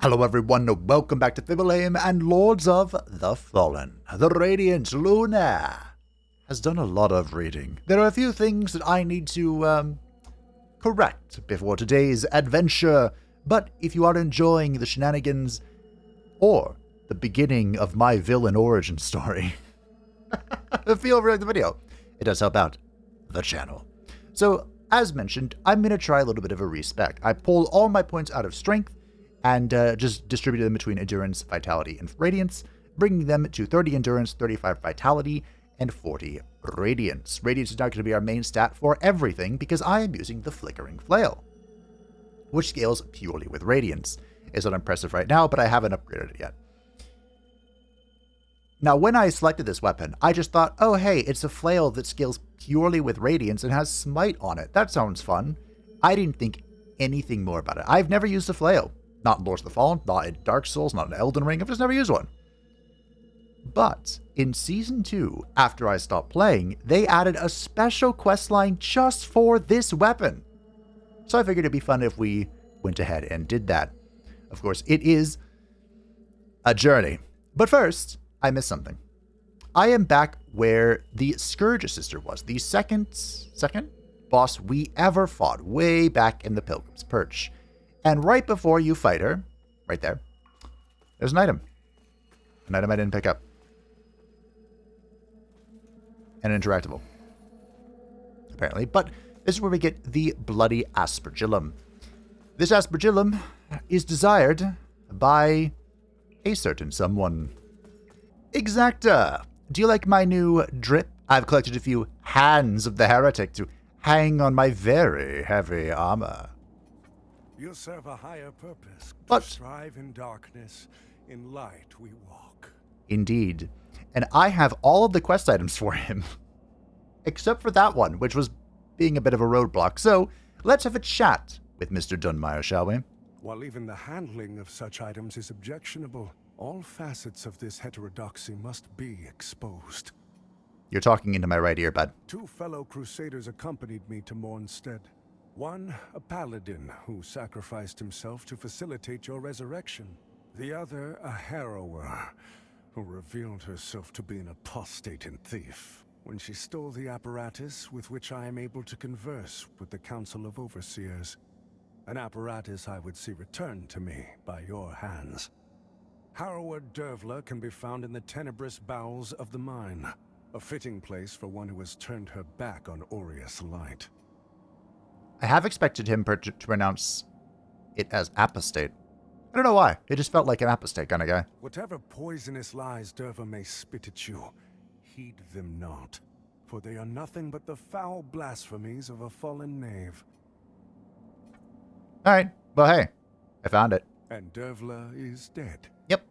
Hello everyone, welcome back to Fibulaim and Lords of the Fallen. The Radiant Lunaire has done a lot of reading. There are a few things that I need to correct before today's adventure, but if you are enjoying the shenanigans or the beginning of my villain origin story, feel free to like the video. It does help out the channel. So, as mentioned, I'm going to try a little bit of a respec. I pulled all my points out of strength and just distributed them between endurance, vitality, and radiance, bringing them to 30 endurance, 35 vitality, and 40 radiance. Radiance is now going to be our main stat for everything because I am using the Flickering Flail, which scales purely with radiance. It's not impressive right now, but I haven't upgraded it yet. Now, when I selected this weapon, I just thought, oh hey, it's a flail that scales purely with radiance and has smite on it. That sounds fun. I didn't think anything more about it. I've never used a flail. Not in Lords of the Fallen, not in Dark Souls, not in Elden Ring. I've just never used one. But in Season 2, after I stopped playing, they added a special questline just for this weapon. So I figured it'd be fun if we went ahead and did that. Of course, it is a journey. But first, I missed something. I am back where the Scourge Sister was, the second boss we ever fought, way back in the Pilgrim's Perch. And right before you fight her, right there, there's an item. An item I didn't pick up. An interactable. Apparently. But this is where we get the Bloody Aspergillum. This Aspergillum is desired by a certain someone. Exacta. Do you like my new drip? I've collected a few hands of the heretic to hang on my very heavy armor. You serve a higher purpose. But strive in darkness, in light we walk. Indeed. And I have all of the quest items for him. Except for that one, which was being a bit of a roadblock. So, let's have a chat with Mr. Dunmire, shall we? While even the handling of such items is objectionable, all facets of this heterodoxy must be exposed. You're talking into my right ear, bud. 2 fellow crusaders accompanied me to Mornstead. One, a paladin who sacrificed himself to facilitate your resurrection. The other, a harrower who revealed herself to be an apostate and thief when she stole the apparatus with which I am able to converse with the Council of Overseers. An apparatus I would see returned to me by your hands. Harrower Dervla can be found in the tenebrous bowels of the mine, a fitting place for one who has turned her back on Aureus light. I have expected him to pronounce it as apostate. I don't know why. It just felt like an apostate kind of guy. Whatever poisonous lies Derva may spit at you, heed them not, for they are nothing but the foul blasphemies of a fallen knave. Alright, well hey, I found it. And Dervla is dead? Yep.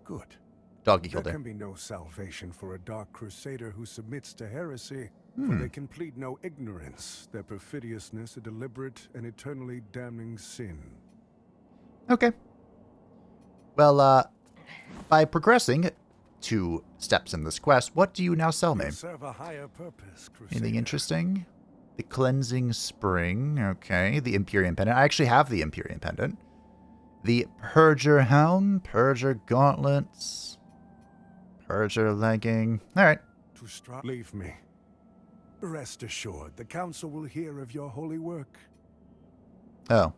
Good. Doggy killed There her. can be no salvation for a dark crusader who submits to heresy, for they can plead no ignorance, their perfidiousness a deliberate and eternally damning sin. Okay. Well, by progressing 2 steps in this quest, what do you now sell me? You serve a higher purpose, crusader. Anything interesting? The Cleansing Spring, okay. The Empyrean Pendant. I actually have the Empyrean Pendant. The Purger Helm, Purger Gauntlets, Purger Legging. Alright. Leave me. Rest assured, the council will hear of your holy work. Oh.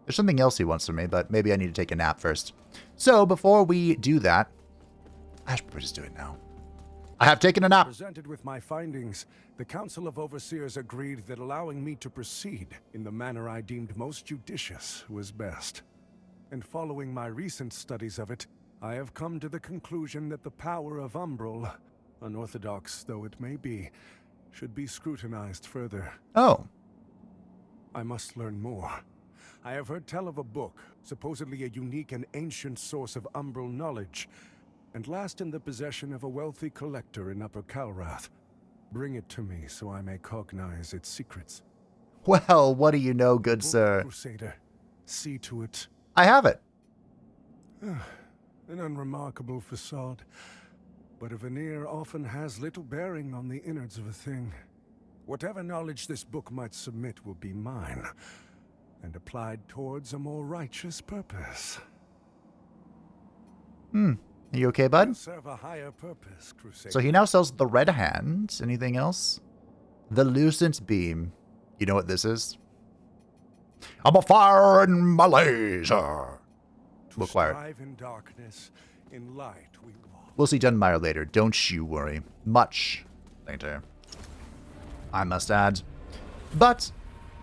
There's something else he wants from me, but maybe I need to take a nap first. So, before we do that, I should probably just do it now. I have taken a nap. Presented with my findings, the Council of Overseers agreed that allowing me to proceed in the manner I deemed most judicious was best. And following my recent studies of it, I have come to the conclusion that the power of Umbral, unorthodox though it may be, should be scrutinized further. Oh. I must learn more. I have heard tell of a book, supposedly a unique and ancient source of Umbral knowledge, and last in the possession of a wealthy collector in Upper Calrath. Bring it to me so I may cognize its secrets. Well, what do you know, good Book, sir? Crusader, see to it. I have it. An unremarkable facade, but a veneer often has little bearing on the innards of a thing. Whatever knowledge this book might submit will be mine, and applied towards a more righteous purpose. Are you okay, bud? To serve a higher purpose, Crusader. So he now sells the red hand. Anything else? The lucent beam. You know what this is? I'm a fire and my laser. To Acquired. strive in darkness, in light we walk. We'll see Dunmire later. Don't you worry. Much later, I must add. But,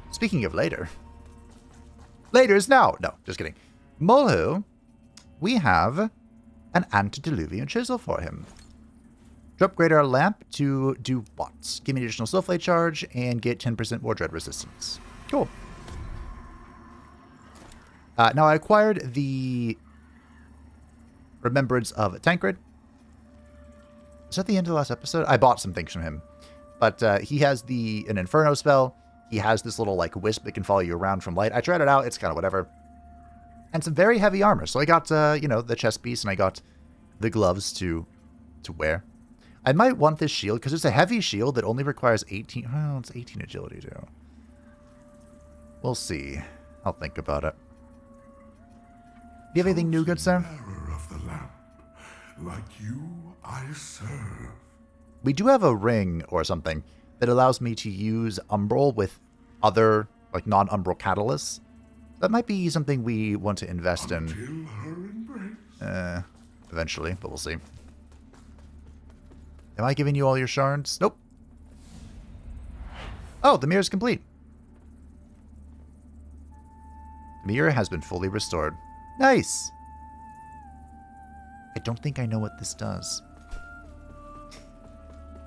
speaking of later. Later is now. No, just kidding. Mulhu, we have an antediluvian chisel for him. To upgrade our lamp to do what? Give me an additional soulflake charge and get 10% more dread resistance. Cool. Now I acquired the Remembrance of Tancred. Is that the end of the last episode? I bought some things from him. But he has an Inferno spell. He has this little like wisp that can follow you around from light. I tried it out. It's kind of whatever. And some very heavy armor. So I got, the chest piece and I got the gloves to wear. I might want this shield because it's a heavy shield that only requires 18. Well, it's 18 agility too. We'll see. I'll think about it. Do you have anything new, good sir? Bearer of the lamp, like you I serve. We do have a ring or something that allows me to use Umbral with other, like, non-Umbral catalysts. That might be something we want to invest in. Till her embrace. Eventually, but we'll see. Am I giving you all your shards? Nope. Oh, the mirror is complete. The mirror has been fully restored. Nice. I don't think I know what this does.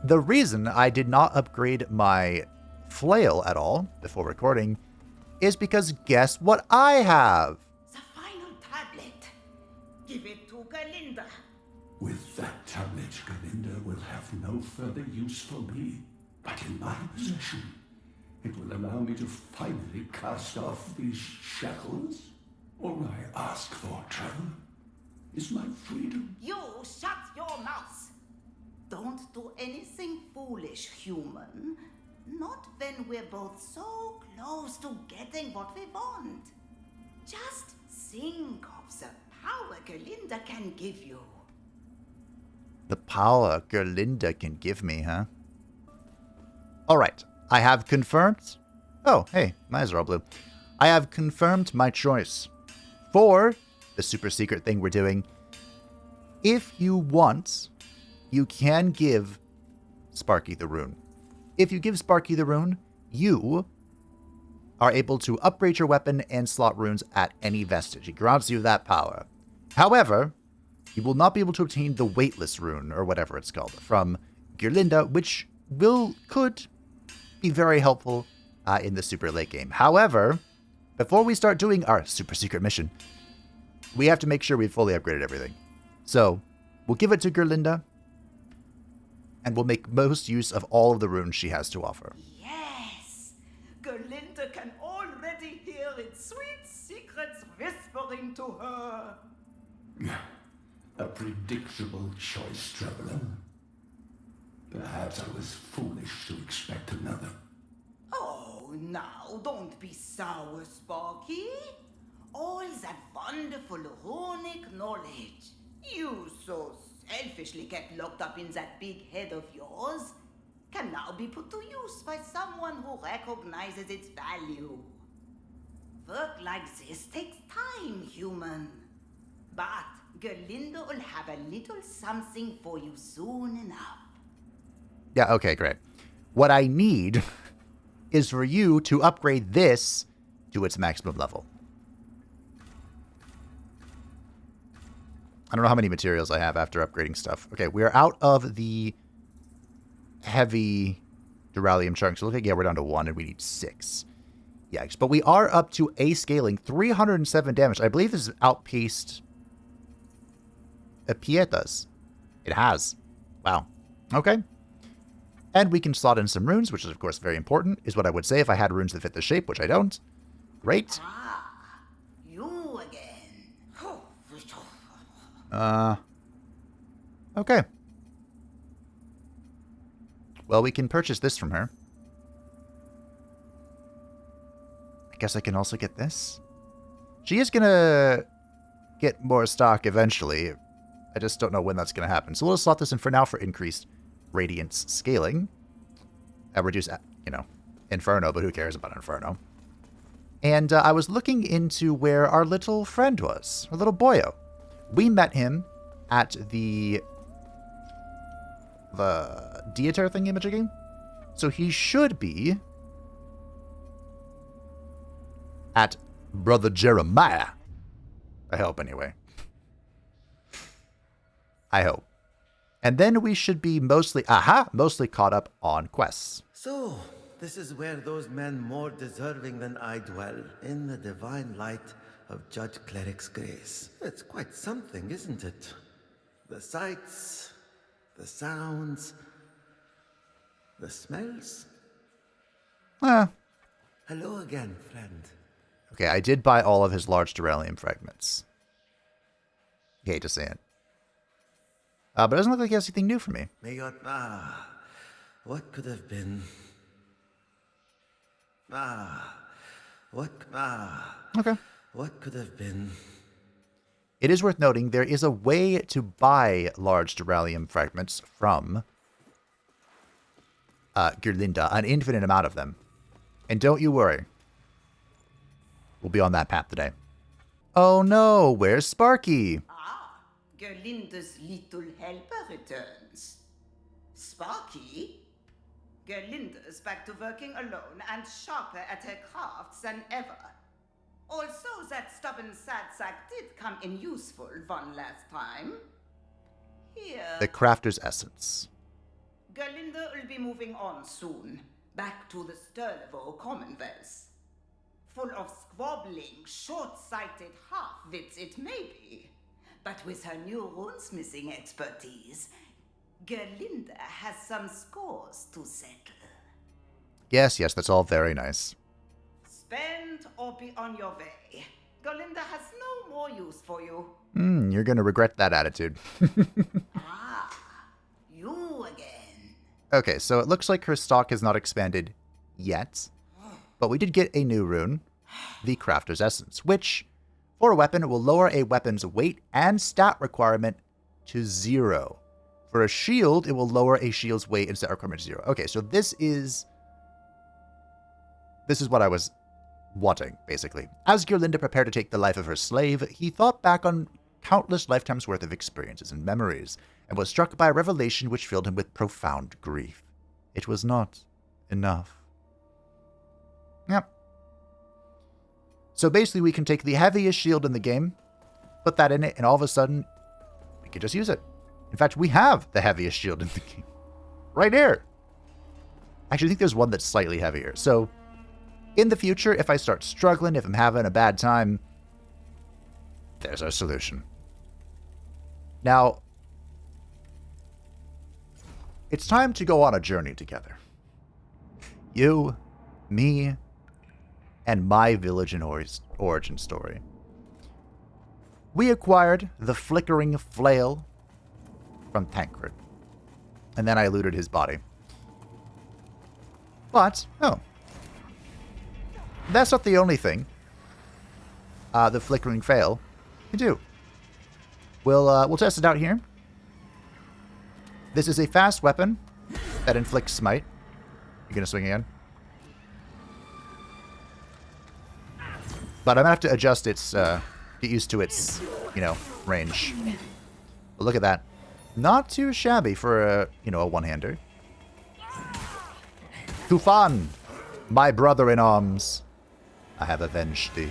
The reason I did not upgrade my flail at all before recording is because guess what I have? The final tablet. Give it to Galinda. With that tablet, Galinda will have no further use for me. But in my possession, it will allow me to finally cast off these shackles. All I ask for, traveler, is my freedom. You shut your mouth. Don't do anything foolish, human. Not when we're both so close to getting what we want. Just think of the power Galinda can give you. The power Gerlinda can give me, huh? Alright, I have confirmed... Oh, hey, my eyes are all blue. I have confirmed my choice for the super secret thing we're doing. If you want, you can give Sparky the rune. If you give Sparky the rune, you are able to upgrade your weapon and slot runes at any vestige. It grants you that power. However, you will not be able to obtain the weightless rune, or whatever it's called, from Gerlinda, which could be very helpful in the super late game. However, before we start doing our super secret mission, we have to make sure we've fully upgraded everything. So, we'll give it to Gerlinda, and we'll make most use of all of the runes she has to offer. Yes! Galinda can already hear its sweet secrets whispering to her. A predictable choice, traveler. Perhaps I was foolish to expect another. Oh, now don't be sour, Sparky. All that wonderful runic knowledge you so selfishly kept locked up in that big head of yours can now be put to use by someone who recognizes its value. Work like this takes time, human. But Galinda will have a little something for you soon enough. Yeah, okay, great. What I need is for you to upgrade this to its maximum level. I don't know how many materials I have after upgrading stuff. Okay, we are out of the heavy duralium chunks. So look like, yeah, we're down to 1 and we need 6. Yikes. But we are up to A scaling, 307 damage. I believe this has outpaced Pietas. It has. Wow. Okay. And we can slot in some runes, which is, of course, very important, is what I would say if I had runes that fit the shape, which I don't. Great. You again. Okay. Well, we can purchase this from her. I guess I can also get this. She is going to get more stock eventually. I just don't know when that's going to happen. So we'll just slot this in for now for increased radiance scaling. Reduce, Inferno, but who cares about Inferno? And I was looking into where our little friend was, our little boyo. We met him at the Dieter thingy-majiggy. So he should be at Brother Jeremiah. I hope, anyway. I hope. And then we should be mostly caught up on quests. So, this is where those men more deserving than I dwell, in the divine light of Judge Cleric's grace. It's quite something, isn't it? The sights, the sounds, the smells. Hello again, friend. Okay, I did buy all of his large duralium fragments. Hate to say it. But it doesn't look like he has anything new for me. What could have been? Okay. What could have been? It is worth noting there is a way to buy large duralium fragments from Gerlinda, an infinite amount of them. And don't you worry. We'll be on that path today. Oh no, where's Sparky? Gerlinda's little helper returns. Sparky? Gerlinda's back to working alone and sharper at her crafts than ever. Also, that stubborn sad sack did come in useful one last time. Here. The Crafter's Essence. Gerlinda will be moving on soon, back to the Sturlevo Commonwealth. Full of squabbling, short-sighted half-wits it may be. But with her new runesmithing expertise, Gerlinda has some scores to settle. Yes, that's all very nice. Spend or be on your way. Gerlinda has no more use for you. You're going to regret that attitude. You again. Okay, so it looks like her stock has not expanded yet. But we did get a new rune, the Crafter's Essence, which, for a weapon, will lower a weapon's weight and stat requirement to 0. For a shield, it will lower a shield's weight and stat requirement to 0. Okay, so this is what I was wanting, basically. As Gerlinda prepared to take the life of her slave, he thought back on countless lifetimes' worth of experiences and memories, and was struck by a revelation which filled him with profound grief. It was not enough. Yep. So basically we can take the heaviest shield in the game, put that in it, and all of a sudden, we can just use it. In fact, we have the heaviest shield in the game. Right here. Actually, I think there's one that's slightly heavier. So, in the future, if I start struggling, if I'm having a bad time, there's our solution. Now, it's time to go on a journey together. You, me, and my village and origin story. We acquired the Flickering Flail from Tancred, and then I looted his body. But, that's not the only thing the Flickering Flail can do. We'll test it out here. This is a fast weapon that inflicts smite. You gonna swing again? But I'm gonna have to adjust its, get used to its, range. But look at that. Not too shabby for a one-hander. Tufan, my brother in arms, I have avenged thee.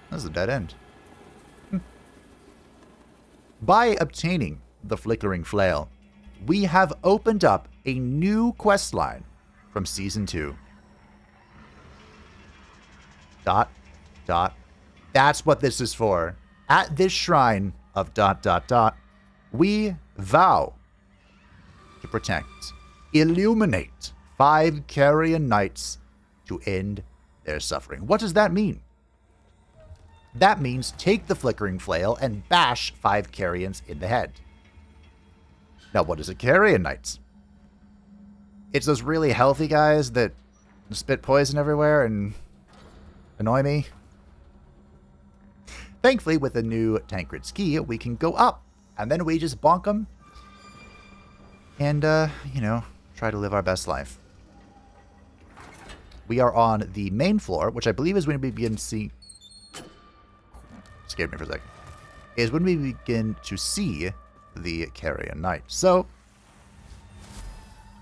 That's a dead end. By obtaining the Flickering Flail, we have opened up a new quest line from Season 2. ... That's what this is for. At this shrine of ... we vow to protect, illuminate 5 Carrion Knights to end their suffering. What does that mean? That means take the Flickering Flail and bash 5 Carrions in the head. Now, what is a Carrion Knight? It's those really healthy guys that spit poison everywhere and Annoy me. Thankfully, with the new Tancred's key, we can go up. And then we just bonk them. And, you know, try to live our best life. We are on the main floor, which I believe is when we begin to see... Scared me for a second. Is when we begin to see the Carrion Knight. So,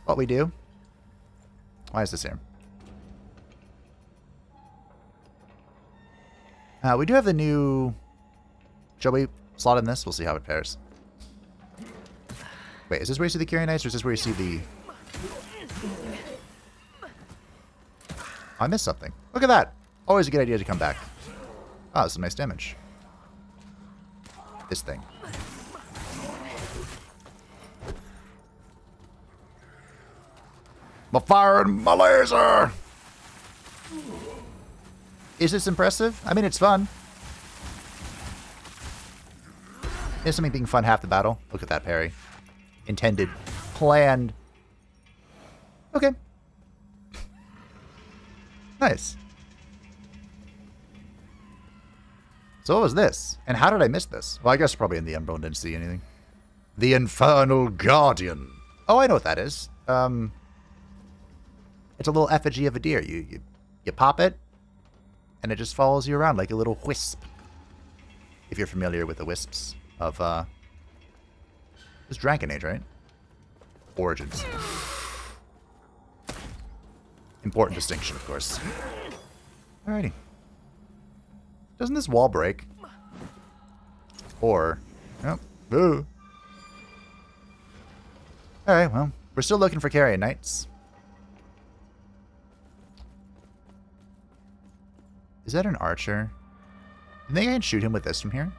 what we do... Why is this here? We do have the new... Shall we slot in this? We'll see how it pairs. Wait, is this where you see the Carrion Knights, or is this where you see the... I missed something. Look at that! Always a good idea to come back. Oh, this is nice damage. This thing. My fire and my laser! Is this impressive? I mean, it's fun. Is something being fun half the battle? Look at that parry. Intended. Planned. Okay. Nice. So what was this? And how did I miss this? Well, I guess probably in the Emerald didn't see anything. The Infernal Guardian. Oh, I know what that is. It's a little effigy of a deer. You pop it, and it just follows you around like a little wisp. If you're familiar with the wisps of, it's Dragon Age, right? Origins. Important distinction, of course. Alrighty. Doesn't this wall break? Or... Oh. Ooh. Alright, well. We're still looking for Carrion Knights. Is that an archer? Do you think I can shoot him with this from here?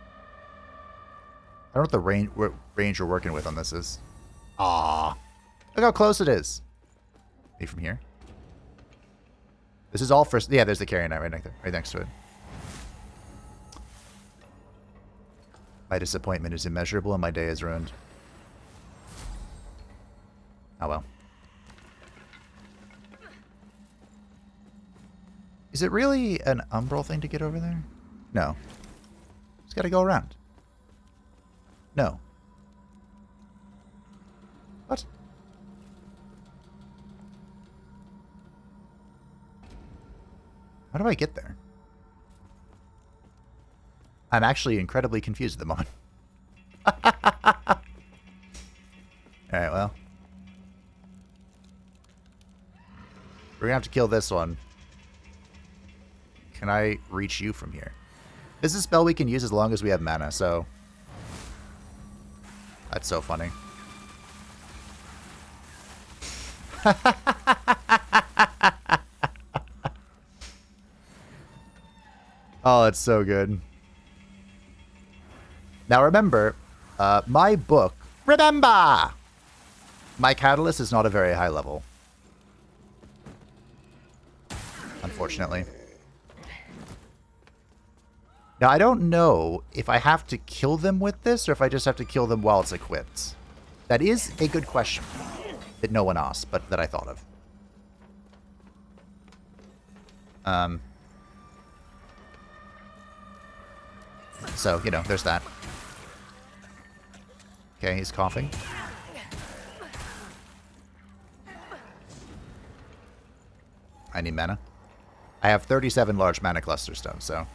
I don't know what the range we're working with on this is. Ah, look how close it is. Maybe from here. This is all first. Yeah, there's the Carrion Knight right next to it. My disappointment is immeasurable and my day is ruined. Oh well. Is it really an umbral thing to get over there? No. Just gotta go around. No. What? How do I get there? I'm actually incredibly confused at the moment. Alright, well. We're gonna have to kill this one. Can I reach you from here? This is a spell we can use as long as we have mana, so... That's so funny. Oh, it's so good. Now remember, my book... Remember! My catalyst is not a very high level. Unfortunately. Now, I don't know if I have to kill them with this or if I just have to kill them while it's equipped. That is a good question that no one asked, but that I thought of. So, you know, there's that. Okay, he's coughing. I need mana. I have 37 large mana cluster stones, so...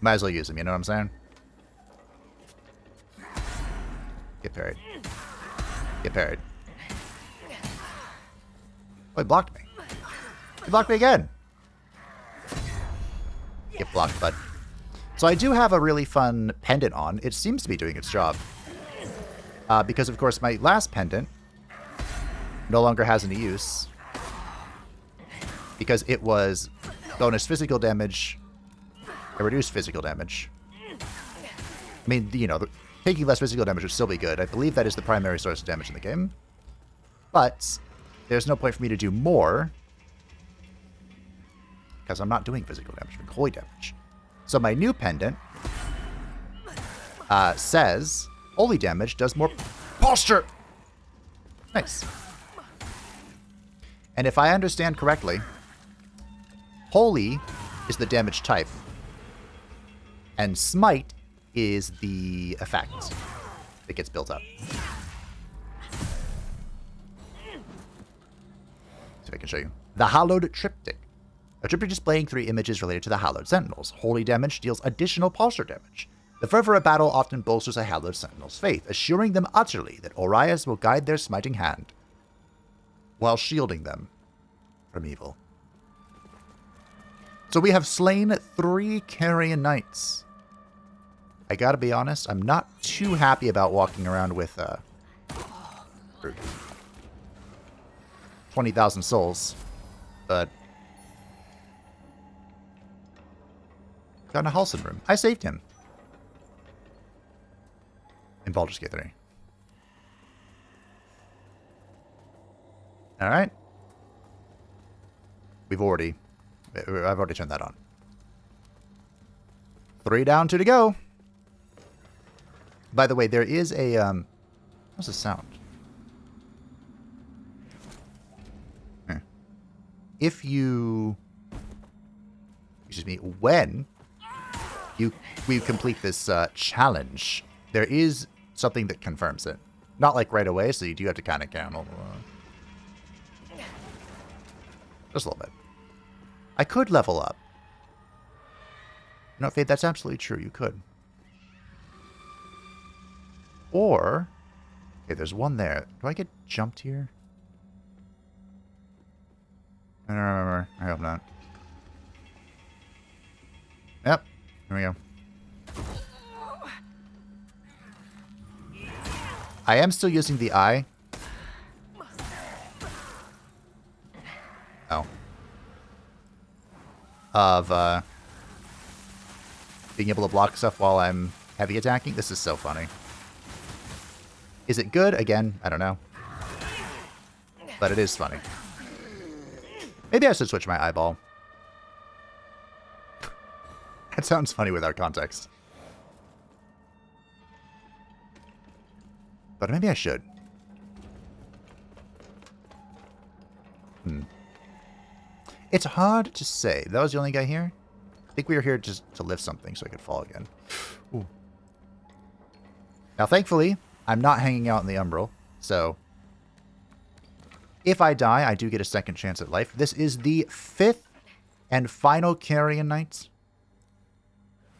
Might as well use them, you know what I'm saying? Get parried. Get parried. Oh, he blocked me. He blocked me again! Get blocked, bud. So I do have a really fun pendant on. It seems to be doing its job. Because, of course, my last pendant no longer has any use. Because it was bonus physical damage... reduced physical damage. I mean, you know, taking less physical damage would still be good. I believe that is the primary source of damage in the game. But there's no point for me to do more. Because I'm not doing physical damage, I'm doing holy damage. So my new pendant says holy damage does more posture. Nice. And if I understand correctly, holy is the damage type. And Smite is the effect that gets built up. See if I can show you. The Hallowed Triptych. A triptych displaying 3 images related to the Hallowed Sentinels. Holy damage deals additional pulsar damage. The fervor of battle often bolsters a Hallowed Sentinel's faith, assuring them utterly that Orias will guide their smiting hand, while shielding them from evil. So we have slain 3 Carrion Knights. I gotta be honest, I'm not too happy about walking around with 20,000 souls, but got in a Halcyon room. I saved him. In Baldur's Gate 3. Alright. I've already turned that on. 3 down, 2 to go. By the way, there is a, what's the sound? If you, excuse me, when we complete this challenge, there is something that confirms it. Not like right away, so you do have to kind of count. Just a little bit. I could level up. No, Fade, that's absolutely true. You could. Or, okay, there's one there. Do I get jumped here? I don't remember. I hope not. Yep. Here we go. I am still using the eye. Oh. Of, being able to block stuff while I'm heavy attacking. This is so funny. Is it good? Again, I don't know. But it is funny. Maybe I should switch my eyeball. That sounds funny without context. But maybe I should. It's hard to say. That was the only guy here? I think we were here just to lift something so I could fall again. Ooh. Now, thankfully, I'm not hanging out in the Umbral, so if I die, I do get a second chance at life. This is the 5th and final Carrion Knight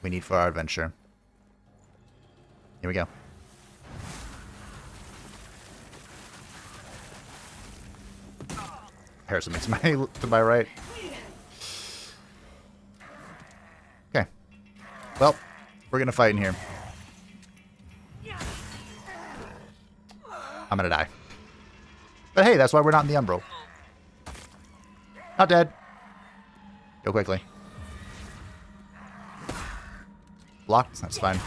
we need for our adventure. Here we go. Harrison makes to my right. Okay. Well, we're gonna fight in here. I'm gonna die. But hey, that's why we're not in the Umbral. Not dead. Go quickly. Blocked. That's fine.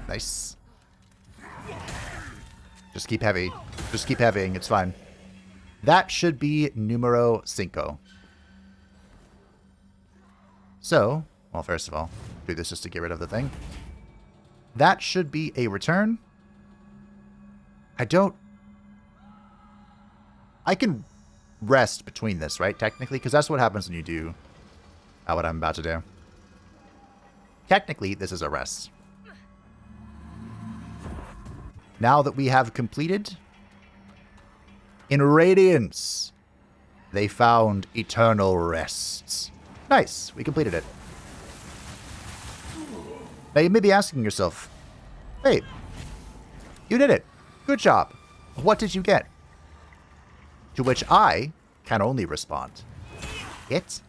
Nice. Just keep heavy. Just keep heavying. It's fine. That should be numero 5. So, well, first of all, do this just to get rid of the thing. That should be a return. I can rest between this, right? Technically, because that's what happens when you do what I'm about to do. Technically, this is a rest. Now that we have completed, in Radiance, they found eternal rests. Nice, we completed it. Now you may be asking yourself, hey, you did it. Good job. What did you get? To which I can only respond, it.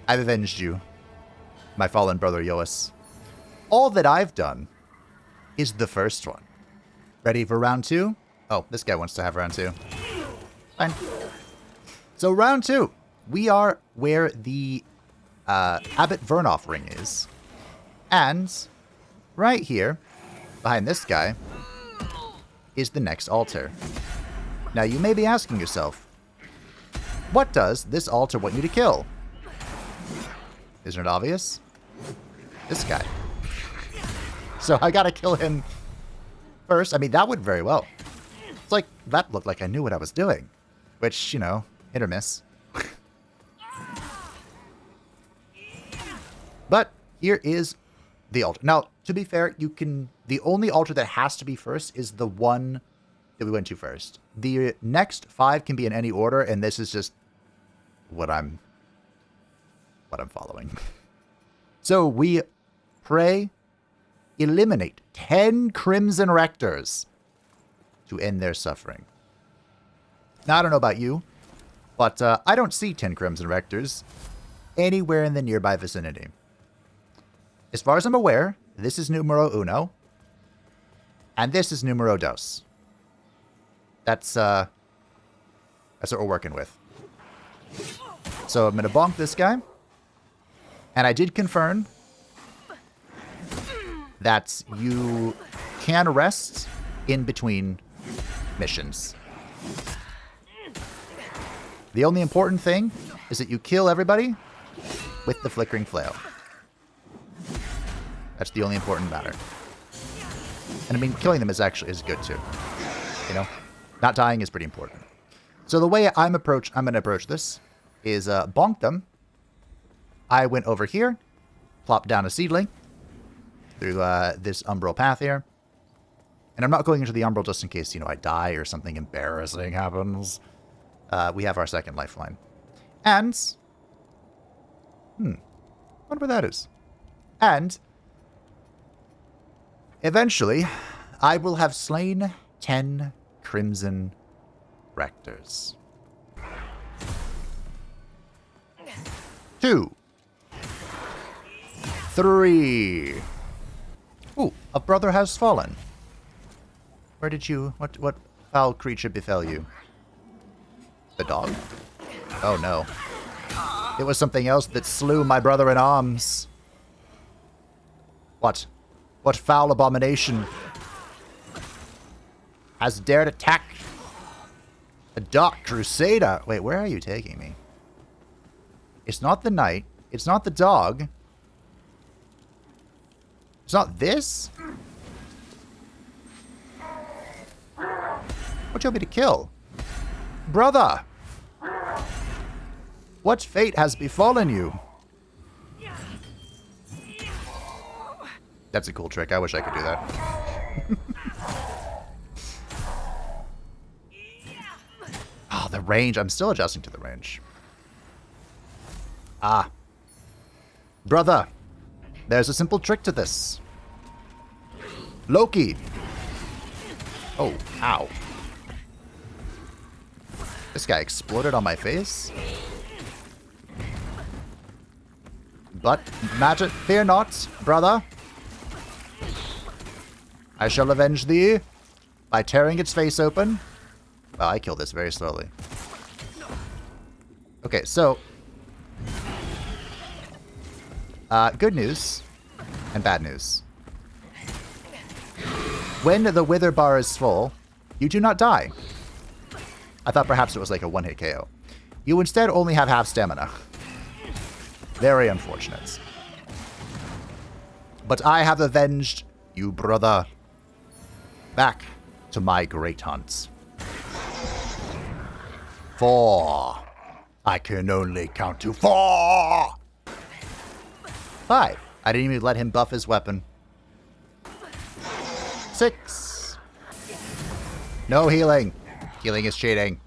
I've avenged you, my fallen brother Yoas. All that I've done is the first one. Ready for round 2? Oh, this guy wants to have round 2. Fine. So round 2. We are where the Abbot Vernoff ring is. And right here, behind this guy, is the next altar. Now you may be asking yourself, what does this altar want you to kill? Isn't it obvious? This guy. So I gotta kill him First, I mean, that would very well. It's like, that looked like I knew what I was doing. Which, you know, hit or miss. But here is the altar. Now, to be fair, you can... The only altar that has to be first is the one that we went to first. The next 5 can be in any order, and this is just what I'm following. So we pray, eliminate 10 Crimson Rectors to end their suffering. Now, I don't know about you, but I don't see 10 Crimson Rectors anywhere in the nearby vicinity. As far as I'm aware, this is numero uno, and this is numero dos. That's what we're working with. So I'm going to bonk this guy. And I did confirm that you can rest in between missions. The only important thing is that you kill everybody with the flickering flail. That's the only important matter. And I mean, killing them is good too. You know, not dying is pretty important. So the way I'm going to approach this is bonk them. I went over here, plopped down a seedling through this umbral path here. And I'm not going into the umbral just in case, you know, I die or something embarrassing happens. We have our second lifeline. And... wonder where that is. And... eventually, I will have slain 10 Crimson Rectors. 2. 3. Ooh, a brother has fallen. Where did you... What foul creature befell you? The dog? Oh no. It was something else that slew my brother in arms. What? What foul abomination has dared attack a dark crusader? Wait, where are you taking me? It's not the knight. It's not the dog. It's not this? What do you want me to kill? Brother! What fate has befallen you? That's a cool trick. I wish I could do that. Oh, the range. I'm still adjusting to the range. Ah. Brother, there's a simple trick to this. Loki. Oh, ow. This guy exploded on my face. But, magic, fear not, brother. I shall avenge thee by tearing its face open. Well, I killed this very slowly. Okay, so... good news and bad news. When the wither bar is full, you do not die. I thought perhaps it was like a one-hit KO. You instead only have half stamina. Very unfortunate. But I have avenged you, brother. Back to my great hunt. 4. I can only count to 4. 5. I didn't even let him buff his weapon. 6. No healing. Healing is cheating.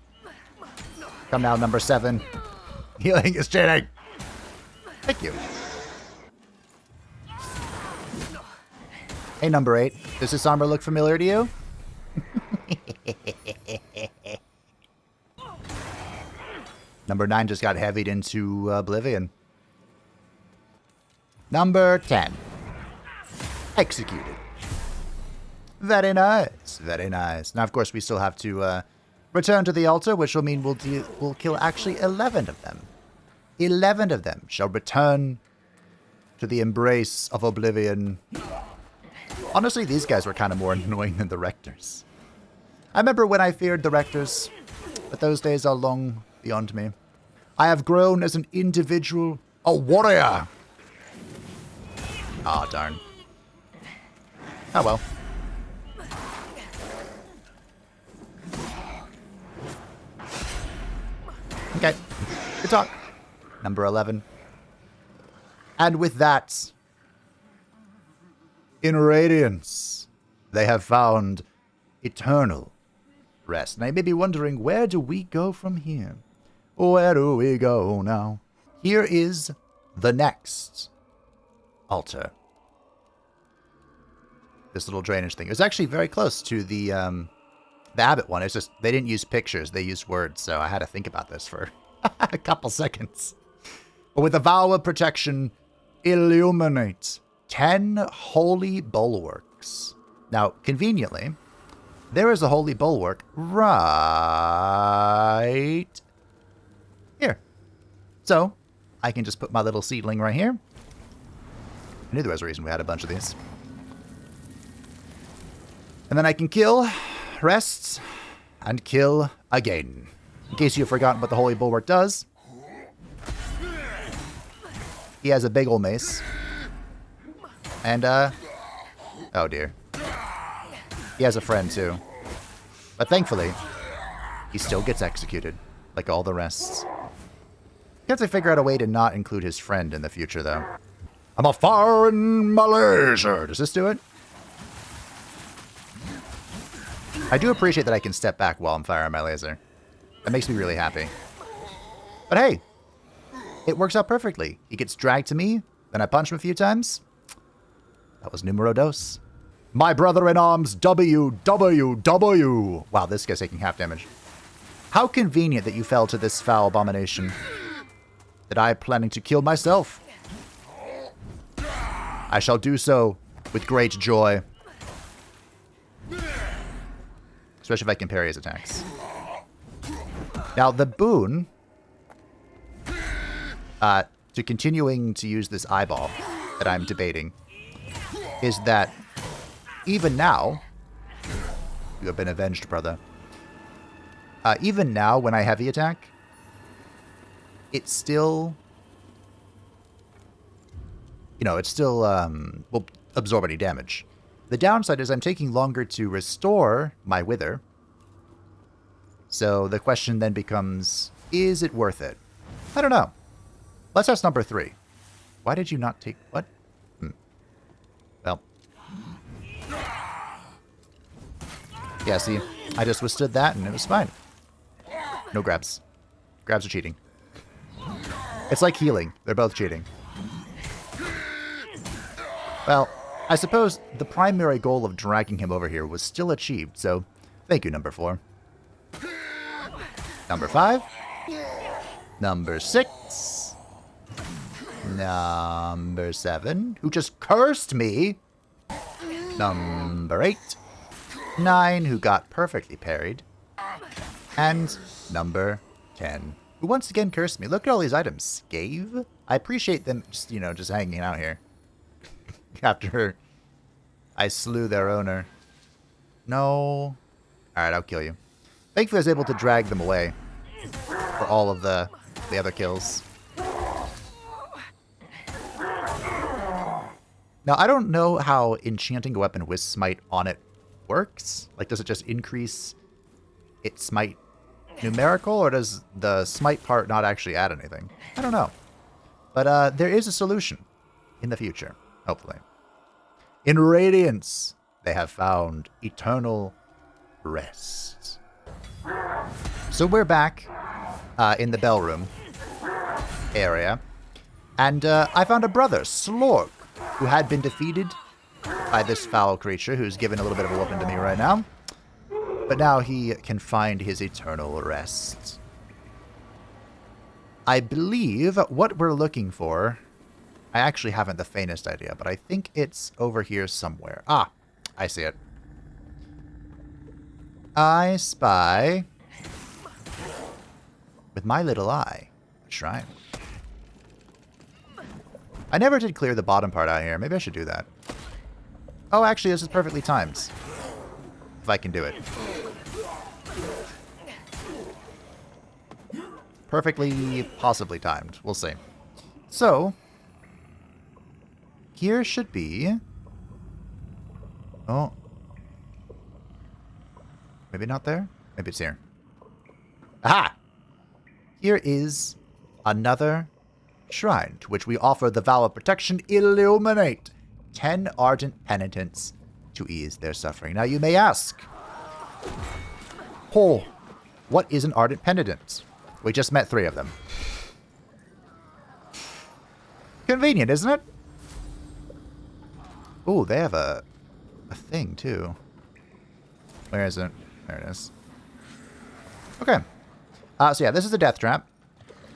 Come now, number 7. Healing is cheating. Thank you. Hey, number 8. Does this armor look familiar to you? Number 9 just got heavied into Oblivion. Number 10. Executed. Very nice. Very nice. Now, of course, we still have to return to the altar, which will mean we'll kill actually 11 of them. 11 of them shall return to the embrace of Oblivion. Honestly, these guys were kind of more annoying than the Rectors. I remember when I feared the Rectors, but those days are long beyond me. I have grown as an individual, a warrior. Ah, darn. Oh well. Okay. Good talk. Number 11. And with that, in Radiance, they have found eternal rest. And I may be wondering, where do we go from here? Where do we go now? Here is the next altar. This little drainage thing. It was actually very close to the Abbott one. It's just, they didn't use pictures, they used words, so I had to think about this for a couple seconds. But with a vow of protection, illuminate 10 holy bulwarks. Now, conveniently, there is a holy bulwark right here. So, I can just put my little seedling right here. I knew there was a reason we had a bunch of these. And then I can kill, rest, and kill again. In case you've forgotten what the holy bulwark does, he has a big ol' mace. And, oh dear. He has a friend, too. But thankfully, he still gets executed, like all the rest. You have to figure out a way to not include his friend in the future, though. I'm a foreign Malaysia. Does this do it? I do appreciate that I can step back while I'm firing my laser. That makes me really happy. But hey, it works out perfectly. He gets dragged to me, then I punch him a few times. That was numero dos. My brother-in-arms, WWW. Wow, this guy's taking half damage. How convenient that you fell to this foul abomination. That I am planning to kill myself. I shall do so with great joy. Especially if I can parry his attacks. Now, the boon to continuing to use this eyeball that I'm debating is that even now, you have been avenged, brother. Even now, when I heavy attack, it still, it still will absorb any damage. The downside is I'm taking longer to restore my wither. So the question then becomes, is it worth it? I don't know. Let's test number 3. Why did you not take... What? Well. Yeah, see, I just withstood that and it was fine. No grabs. Grabs are cheating. It's like healing. They're both cheating. Well, I suppose the primary goal of dragging him over here was still achieved, so thank you, number 4. Number 5. Number 6. Number 7, who just cursed me. Number 8. 9, who got perfectly parried. And number 10, who once again cursed me. Look at all these items. Scave? I appreciate them just, just hanging out here. After I slew their owner. No. Alright, I'll kill you. Thankfully I was able to drag them away for all of the other kills. Now, I don't know how enchanting a weapon with smite on it works. Like, does it just increase its smite numerical, or does the smite part not actually add anything? I don't know. But there is a solution in the future, hopefully. In Radiance, they have found eternal rest. So we're back in the bell room area, and I found a brother, Slorg, who had been defeated by this foul creature who's given a little bit of a whooping to me right now. But now he can find his eternal rest. I believe what we're looking for, I actually haven't the faintest idea, but I think it's over here somewhere. Ah, I see it. I spy, with my little eye, a shrine. I never did clear the bottom part out here. Maybe I should do that. Oh, actually, this is perfectly timed. If I can do it. Perfectly, possibly timed. We'll see. So, here should be... Oh. Maybe not there? Maybe it's here. Aha! here is another shrine to which we offer the vow of protection, illuminate 10 ardent penitents to ease their suffering. Now you may ask, oh, what is an ardent penitent? We just met 3 of them. Convenient, isn't it? Oh, they have a thing too. Where is it? There it is. Okay. So yeah, this is a death trap.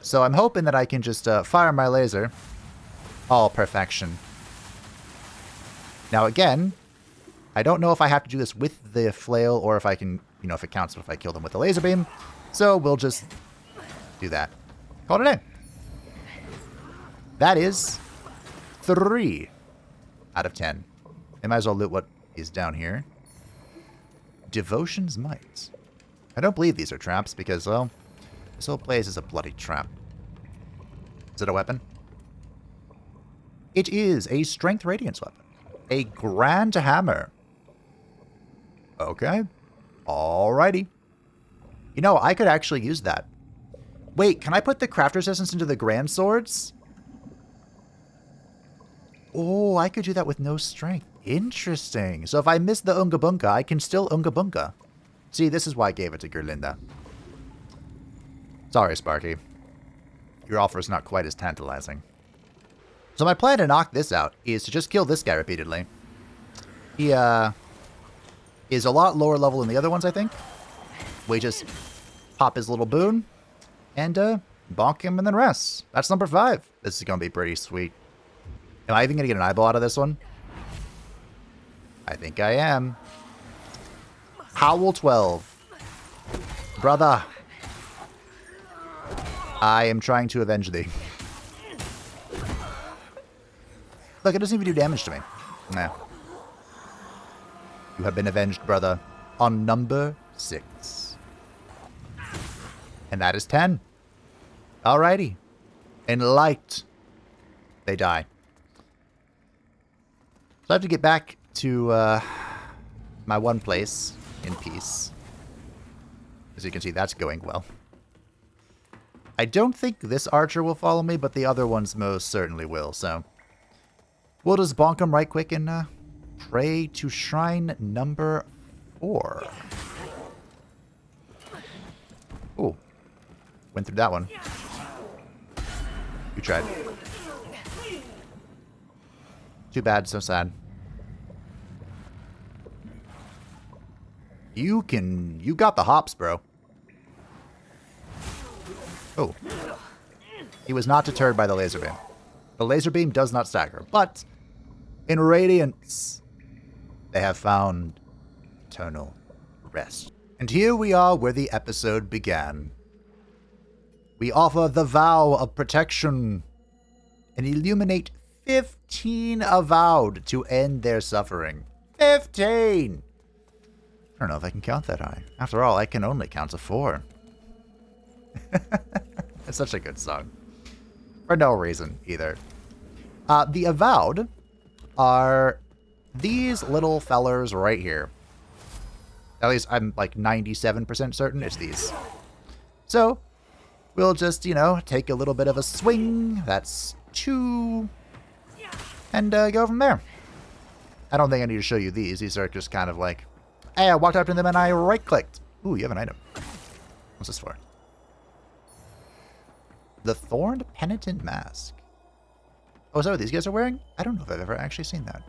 So I'm hoping that I can just fire my laser. All perfection. Now again, I don't know if I have to do this with the flail or if I can, you know, if it counts if I kill them with the laser beam. So we'll just do that. Call it a day. That is 3 out of 10. I might as well loot what is down here. Devotion's Might. I don't believe these are traps because, well, this whole place is a bloody trap. Is it a weapon? It is a Strength Radiance weapon. A Grand Hammer. Okay. Alrighty. You know, I could actually use that. Wait, can I put the Crafter's Essence into the Grand Swords? Oh, I could do that with no strength. Interesting. So if I miss the Unga Bunga, I can still Unga Bunga. See, this is why I gave it to Gerlinda. Sorry, Sparky. Your offer is not quite as tantalizing. So my plan to knock this out is to just kill this guy repeatedly. He, is a lot lower level than the other ones, I think. We just pop his little boon and, bonk him and then rest. That's number 5. This is going to be pretty sweet. Am I even going to get an eyeball out of this one? I think I am. Howl 12. Brother. I am trying to avenge thee. Look, it doesn't even do damage to me. Nah. You have been avenged, brother, on number 6. And that is 10. Alrighty. In light, they die. So I have to get back to my one place in peace. As you can see, that's going well. I don't think this archer will follow me, but the other ones most certainly will, so we'll just bonk him right quick and pray to shrine number 4. Ooh. Went through that one. You tried. Too bad, so sad. You got the hops, bro. Oh. He was not deterred by the laser beam. The laser beam does not stagger, but in Radiance, they have found eternal rest. And here we are where the episode began. We offer the vow of protection and illuminate 15 avowed to end their suffering. 15! I don't know if I can count that high. After all, I can only count to 4. It's such a good song. For no reason, either. The avowed are these little fellers right here. At least I'm like 97% certain it's these. So, we'll just, you know, take a little bit of a swing. That's 2. And go from there. I don't think I need to show you these. These are just kind of like, hey, I walked up to them and I right-clicked. Ooh, you have an item. What's this for? The Thorned Penitent Mask. Oh, is that what these guys are wearing? I don't know if I've ever actually seen that.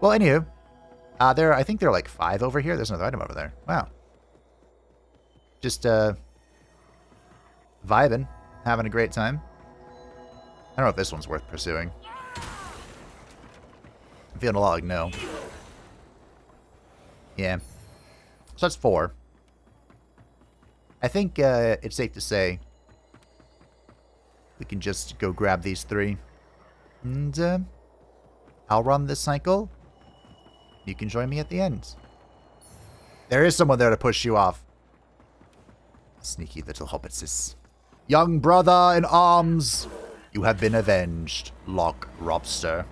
Well, anywho, I think there are like 5 over here. There's another item over there. Wow. Just, vibing. Having a great time. I don't know if this one's worth pursuing. I'm feeling a lot like no. Yeah. So that's 4. I think, it's safe to say we can just go grab these 3. And, I'll run this cycle. You can join me at the end. There is someone there to push you off. Sneaky little hobbitses. Young brother in arms, you have been avenged, Loch Lobster.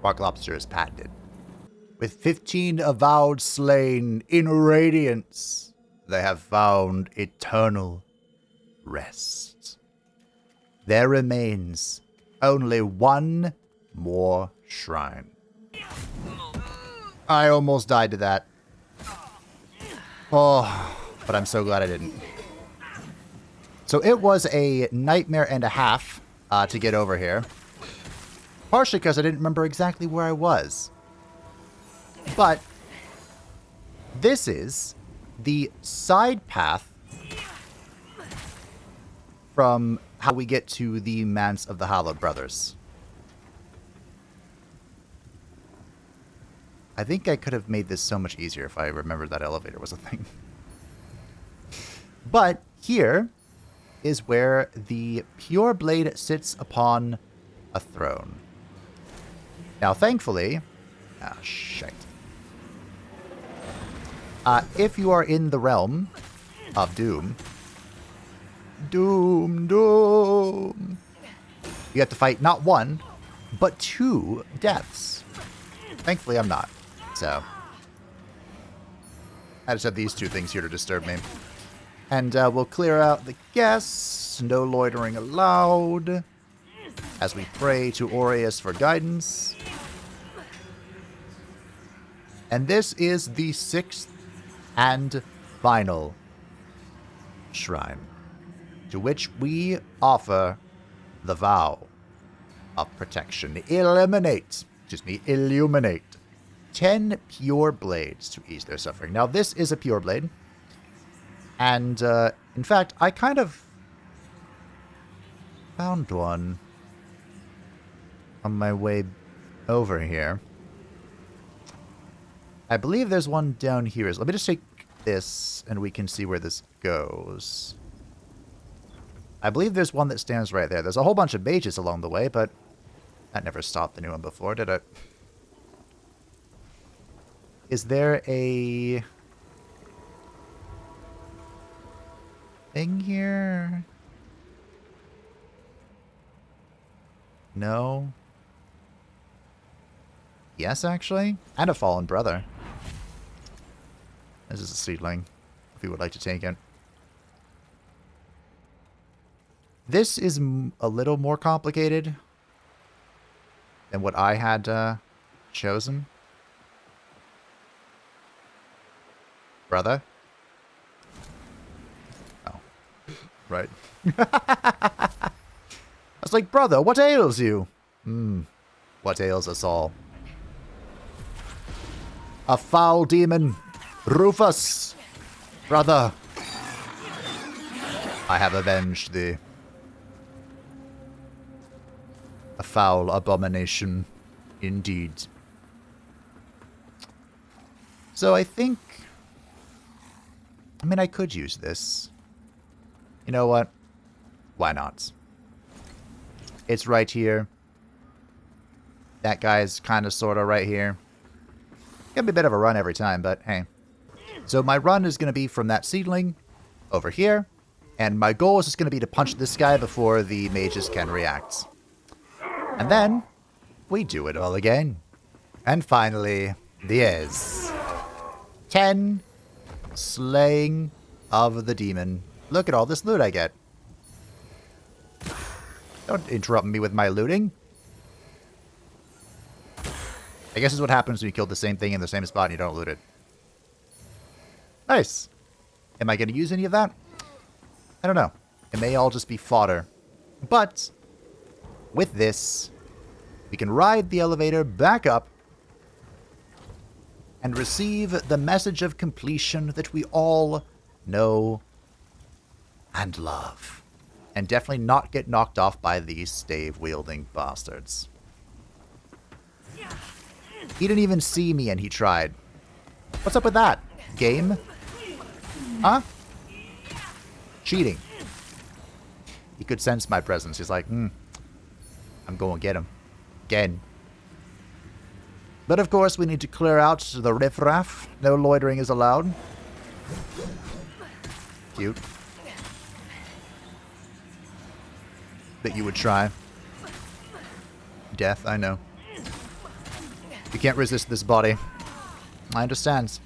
Loch Lobster is patented. With 15 avowed slain in Radiance, they have found eternal rest. There remains only one more shrine. I almost died to that. Oh, but I'm so glad I didn't. So it was a nightmare and a half to get over here. Partially because I didn't remember exactly where I was. But this is the side path from how we get to the Manse of the Hallowed brothers. I think I could have made this so much easier if I remembered that elevator was a thing. But here is where the Pure Blade sits upon a throne. Now, thankfully... Ah, shit. If you are in the realm of Doom... Doom! You have to fight not one, but 2 deaths. Thankfully, I'm not. So... I just have these 2 things here to disturb me. And we'll clear out the guests. No loitering allowed. As we pray to Aureus for guidance. And this is the 6th and final shrine, to which we offer the vow of protection. Illuminate 10 pure blades to ease their suffering. Now, this is a pure blade. And, in fact, I kind of found one on my way over here. I believe there's one down here. Let me just take this, and we can see where this goes. I believe there's one that stands right there. There's a whole bunch of mages along the way, but that never stopped the new one before, did it? Is there a thing here? No. Yes, actually. And a fallen brother. This is a seedling, if you would like to take it. This is a little more complicated than what I had chosen. Brother? Oh. Right. I was like, brother, what ails you? What ails us all? A foul demon. Rufus! Brother! I have avenged thee. A foul abomination, indeed. So I think... I mean, I could use this. You know what? Why not? It's right here. That guy's kind of, sort of right here. Gonna be a bit of a run every time, but hey. So my run is going to be from that seedling over here. And my goal is just going to be to punch this guy before the mages can react. And then we do it all again. And finally, there's 10 slaying of the demon. Look at all this loot I get. Don't interrupt me with my looting. I guess this is what happens when you kill the same thing in the same spot and you don't loot it. Nice. Am I going to use any of that? I don't know. It may all just be fodder. But with this, we can ride the elevator back up and receive the message of completion that we all know and love. And definitely not get knocked off by these stave-wielding bastards. He didn't even see me and he tried. What's up with that? Game? Huh? Cheating. He could sense my presence. He's like, I'm going to get him. Again. But of course, we need to clear out the riffraff. No loitering is allowed. Cute. That you would try. Death, I know. You can't resist this body. I understand.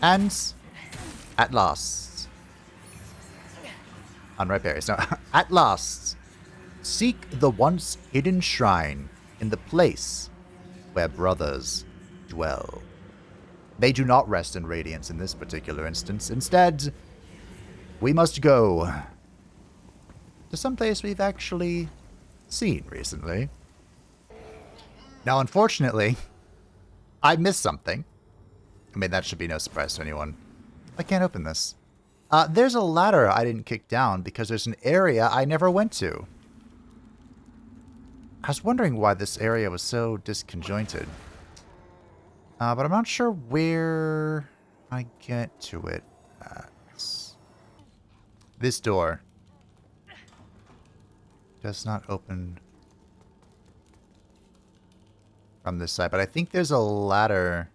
And At last. Unripe berries. No, at last. Seek the once hidden shrine in the place where brothers dwell. They do not rest in radiance in this particular instance. Instead, we must go to some place we've actually seen recently. Now, unfortunately, I missed something. I mean, that should be no surprise to anyone. I can't open this. There's a ladder I didn't kick down because there's an area I never went to. I was wondering why this area was so disconjointed. But I'm not sure where I get to it. This door does not open from this side, but I think there's a ladder.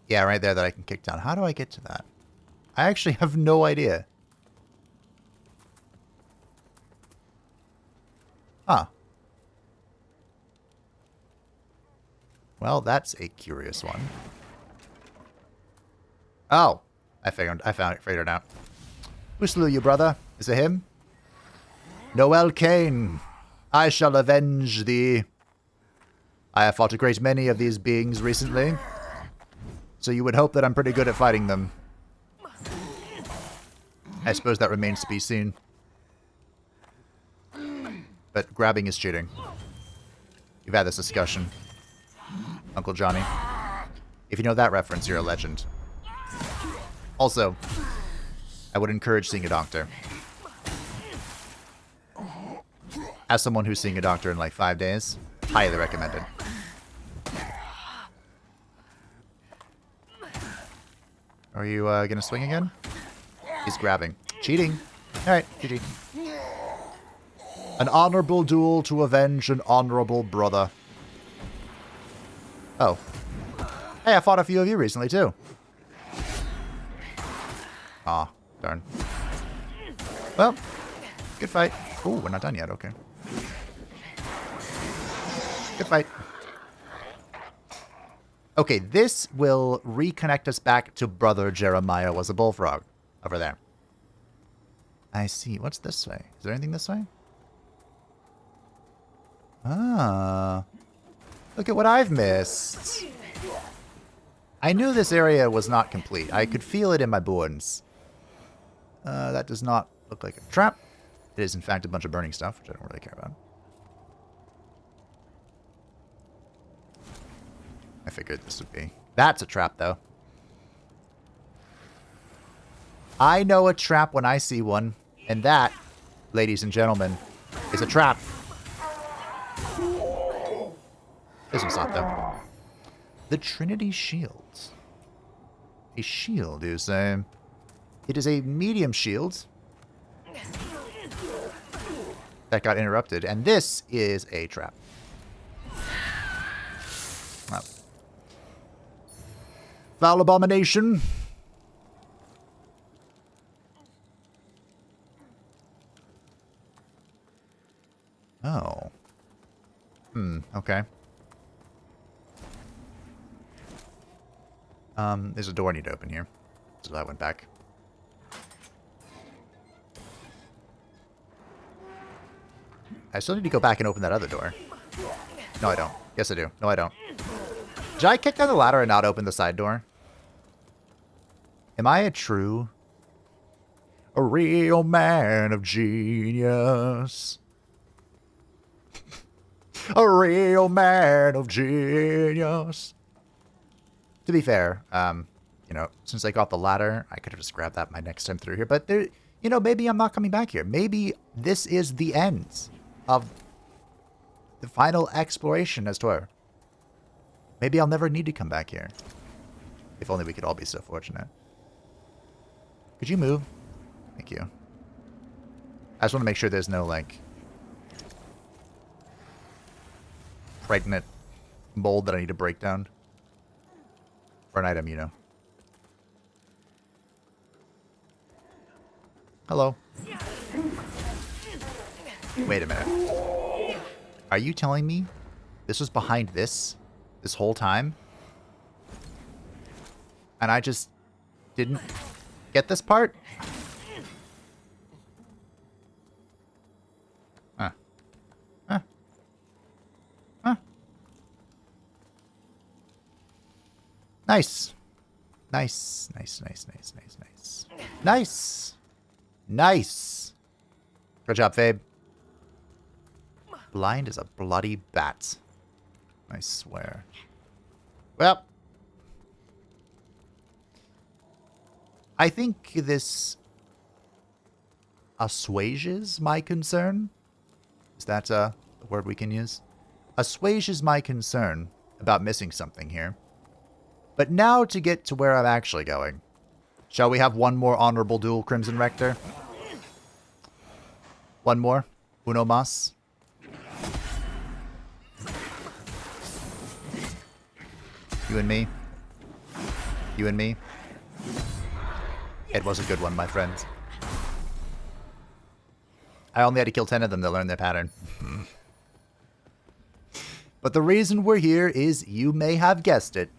Yeah, right there that I can kick down. How do I get to that? I actually have no idea. Huh. Well, that's a curious one. Oh, I figured it out. Who slew you, brother? Is it him? Noel Kane. I shall avenge thee. I have fought a great many of these beings recently, so you would hope that I'm pretty good at fighting them. I suppose that remains to be seen. But grabbing is cheating. You've had this discussion, Uncle Johnny. If you know that reference, you're a legend. Also, I would encourage seeing a doctor. As someone who's seeing a doctor in like 5 days, highly recommended. Are you gonna swing again? He's grabbing. Cheating. Alright, GG. An honorable duel to avenge an honorable brother. Oh. Hey, I fought a few of you recently, too. Aw, darn. Well, good fight. Oh, we're not done yet, okay. Good fight. Okay, this will reconnect us back to Brother Jeremiah was a bullfrog. Over there. I see. What's this way? Is there anything this way? Ah. Look at what I've missed. I knew this area was not complete. I could feel it in my bones. That does not look like a trap. It is, in fact, a bunch of burning stuff, which I don't really care about. I figured this would be. That's a trap, though. I know a trap when I see one. And that, ladies and gentlemen, is a trap. This one's not, though. The Trinity Shield. A shield, you say? It is a medium shield that got interrupted, and this is a trap. Oh. Foul abomination. Oh. Okay. There's a door I need to open here. So I went back. I still need to go back and open that other door. No, I don't. Yes, I do. No, I don't. Did I kick down the ladder and not open the side door? Am I a real man of genius? A real man of genius. To be fair, you know, since I got the ladder, I could have just grabbed that my next time through here. But there, you know, maybe I'm not coming back here. Maybe this is the end of the final exploration as Tor. Maybe I'll never need to come back here. If only we could all be so fortunate. Could you move? Thank you. I just want to make sure there's no, like, pregnant mold that I need to break down. For an item, you know. Hello. Wait a minute. Are you telling me this was behind this whole time? And I just didn't get this part? Huh. Huh. Huh. Nice. Nice. Nice, nice, nice, nice, nice. Nice. Nice. Good job, Fabe. Blind as a bloody bat. I swear. Well, I think this assuages my concern. Is that a word we can use? Assuages my concern about missing something here. But now to get to where I'm actually going. Shall we have one more honorable duel, Crimson Rector? One more? Uno mas? You and me. You and me. It was a good one, my friends. I only had to kill 10 of them to learn their pattern. But the reason we're here is, you may have guessed it,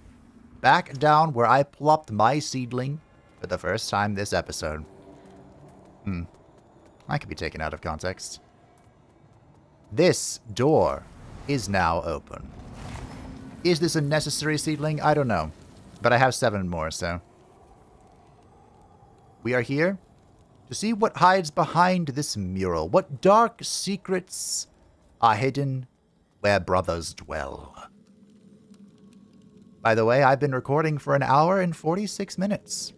back down where I plopped my seedling for the first time this episode. I could be taken out of context. This door is now open. Is this a necessary seedling? I don't know. But I have 7 more, so. We are here to see what hides behind this mural. What dark secrets are hidden where brothers dwell. By the way, I've been recording for 1 hour and 46 minutes.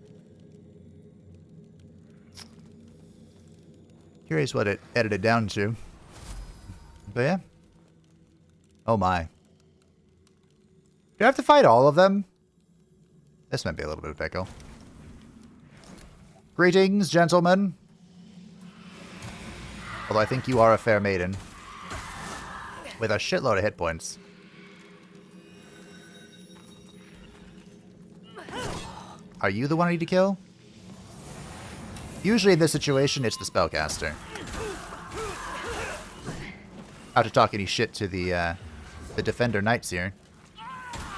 Curious what it edited down to. But yeah. Oh my. Do I have to fight all of them? This might be a little bit of a pickle. Greetings, gentlemen. Although I think you are a fair maiden. With a shitload of hit points. Are you the one I need to kill? Usually in this situation, it's the spellcaster. Out to talk any shit to the defender knights here.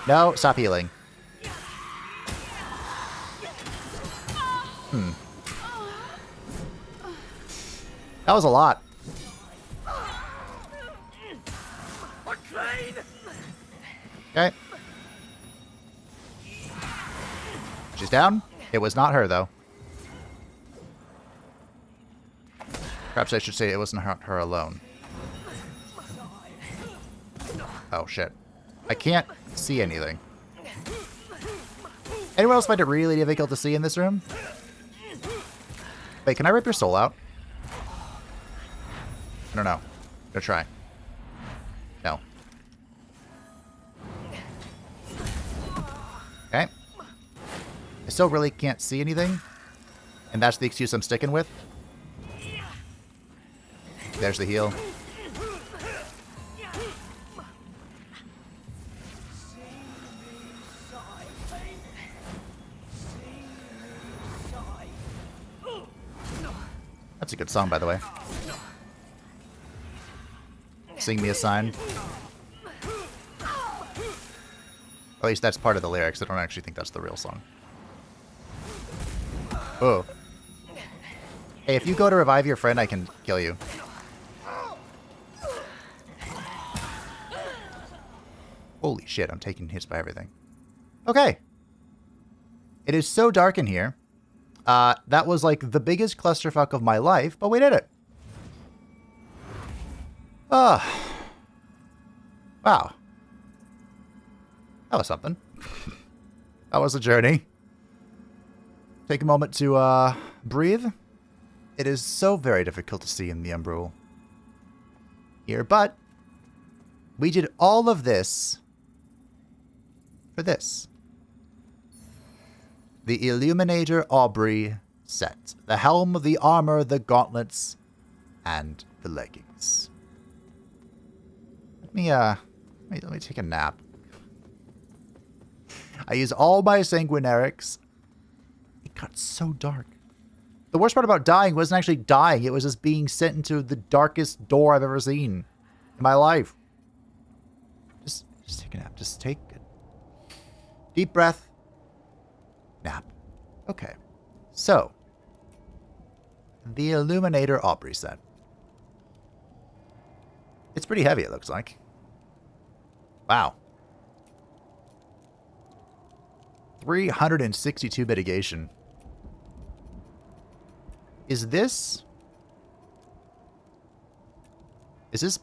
No, stop healing. That was a lot. Okay. She's down. It was not her, though. Perhaps I should say it wasn't her alone. Oh, shit. I can't see anything. Anyone else find it really difficult to see in this room? Wait, can I rip your soul out? I don't know. Go try. No. Okay. I still really can't see anything. And that's the excuse I'm sticking with. There's the heal. That's a good song, by the way. Sing me a sign. At least that's part of the lyrics. I don't actually think that's the real song. Oh. Hey, if you go to revive your friend, I can kill you. Holy shit, I'm taking hits by everything. Okay. It is so dark in here. That was like the biggest clusterfuck of my life, but we did it. Wow. That was something. That was a journey. Take a moment to breathe. It is so very difficult to see in the Umbral here, but we did all of this for this. The Illuminator Aubrey set. The helm, the armor, the gauntlets, and the leggings. Let me take a nap. I use all my sanguinarics. It got so dark. The worst part about dying wasn't actually dying. It was just being sent into the darkest door I've ever seen in my life. Just take a nap. Just take a deep breath. Nap. Okay. So, the Illuminator Aubrey set. It's pretty heavy, it looks like. Wow. 362 mitigation. Is this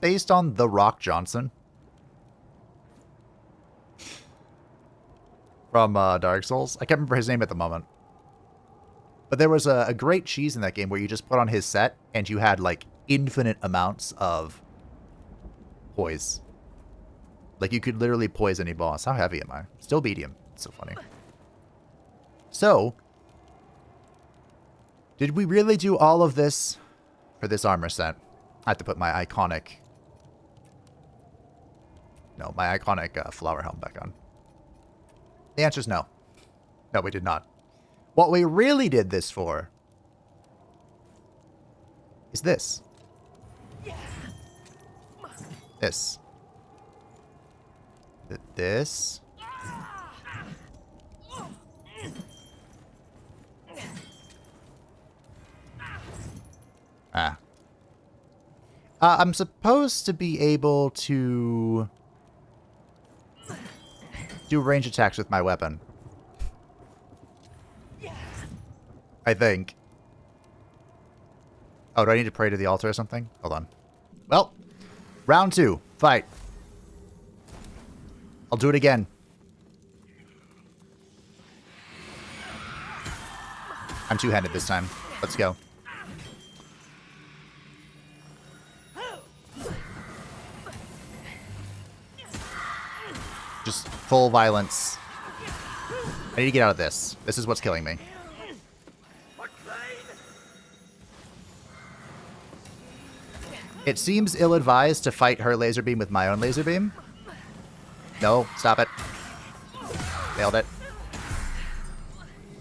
based on The Rock Johnson? From Dark Souls? I can't remember his name at the moment. But there was a great cheese in that game where you just put on his set and you had like infinite amounts of poise. Like you could literally poise any boss. How heavy am I? Still medium. It's so funny. So, did we really do all of this for this armor set? I have to put my iconic... No, my iconic flower helm back on. The answer is no. No, we did not. What we really did this for is this. This. This. Ah. I'm supposed to be able to do range attacks with my weapon. I think. Oh, do I need to pray to the altar or something? Hold on. Well, round 2. Fight. I'll do it again. I'm two-handed this time. Let's go. Just full violence. I need to get out of this. This is what's killing me. It seems ill-advised to fight her laser beam with my own laser beam. No, stop it. Failed it.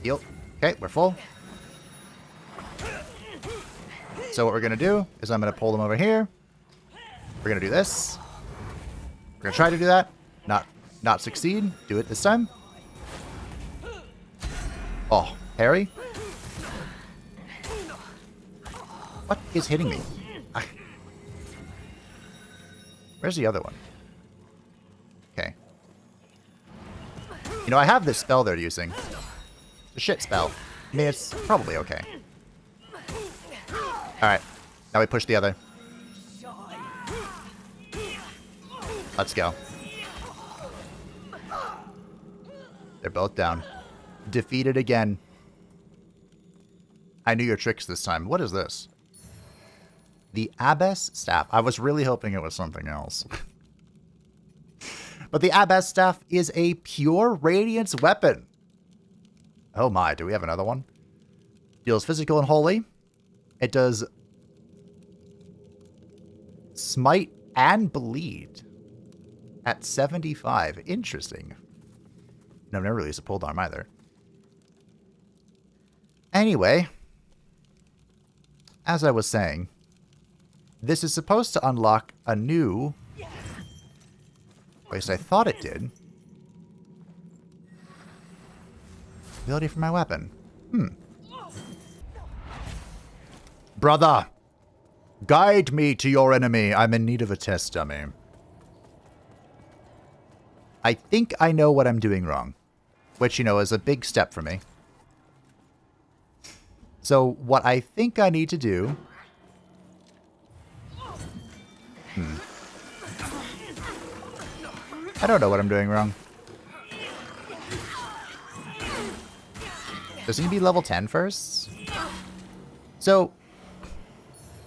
Heal. Okay, we're full. So what we're going to do is I'm going to pull them over here. We're going to do this. We're going to try to do that. Not succeed. Do it this time. Oh, Harry? What is hitting me? Where's the other one? Okay. You know, I have this spell they're using. It's a shit spell. I mean, it's probably okay. Alright. Now we push the other. Let's go. They're both down. Defeated again. I knew your tricks this time. What is this? The Abbess Staff. I was really hoping it was something else. But the Abbess Staff is a pure Radiance weapon. Oh my, do we have another one? Deals physical and holy. It does smite and bleed at 75. Interesting. No, I've never really used a pulled arm either. Anyway, as I was saying, this is supposed to unlock a new... At least I thought it did. Ability for my weapon. Brother! Guide me to your enemy. I'm in need of a test dummy. I think I know what I'm doing wrong. Which, you know, is a big step for me. So, what I think I need to do... I don't know what I'm doing wrong. Does it need to be level 10 first? So,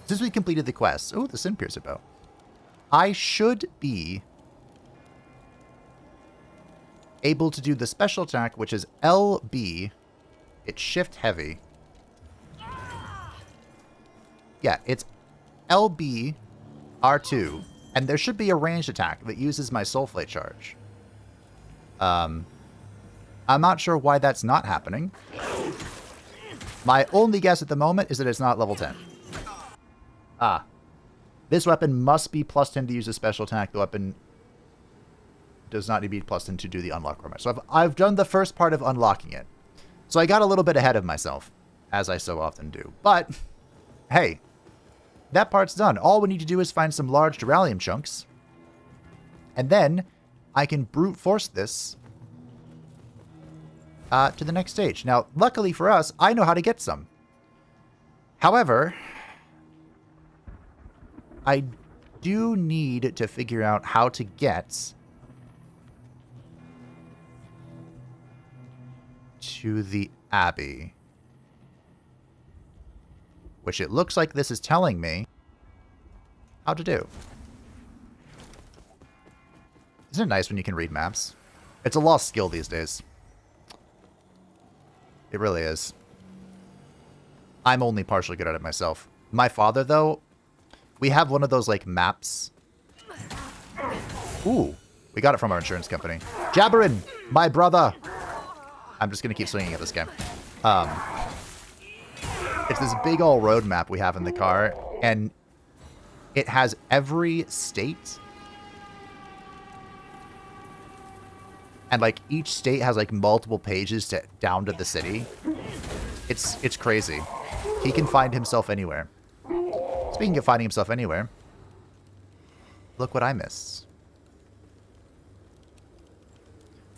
since we completed the quest... Oh, the Sin Piercer bow. I should be able to do the special attack, which is LB. It's shift heavy. Yeah, it's LB R2. And there should be a ranged attack that uses my Soulflate charge. I'm not sure why that's not happening. My only guess at the moment is that it's not level 10. Ah. This weapon must be plus 10 to use a special attack. The weapon does not need to be plus 10 to do the unlock requirement. So I've done the first part of unlocking it. So I got a little bit ahead of myself, as I so often do. But, hey, that part's done. All we need to do is find some large duralium chunks. And then I can brute force this to the next stage. Now, luckily for us, I know how to get some. However, I do need to figure out how to get to the Abbey. Which it looks like this is telling me how to do. Isn't it nice when you can read maps? It's a lost skill these days. It really is. I'm only partially good at it myself. My father, though, we have one of those, like, maps. Ooh, we got it from our insurance company. Jabberin, my brother. I'm just going to keep swinging at this guy. It's this big old road map we have in the car, and it has every state. And, like, each state has, like, multiple pages down to the city. It's crazy. He can find himself anywhere. Speaking of finding himself anywhere, look what I missed.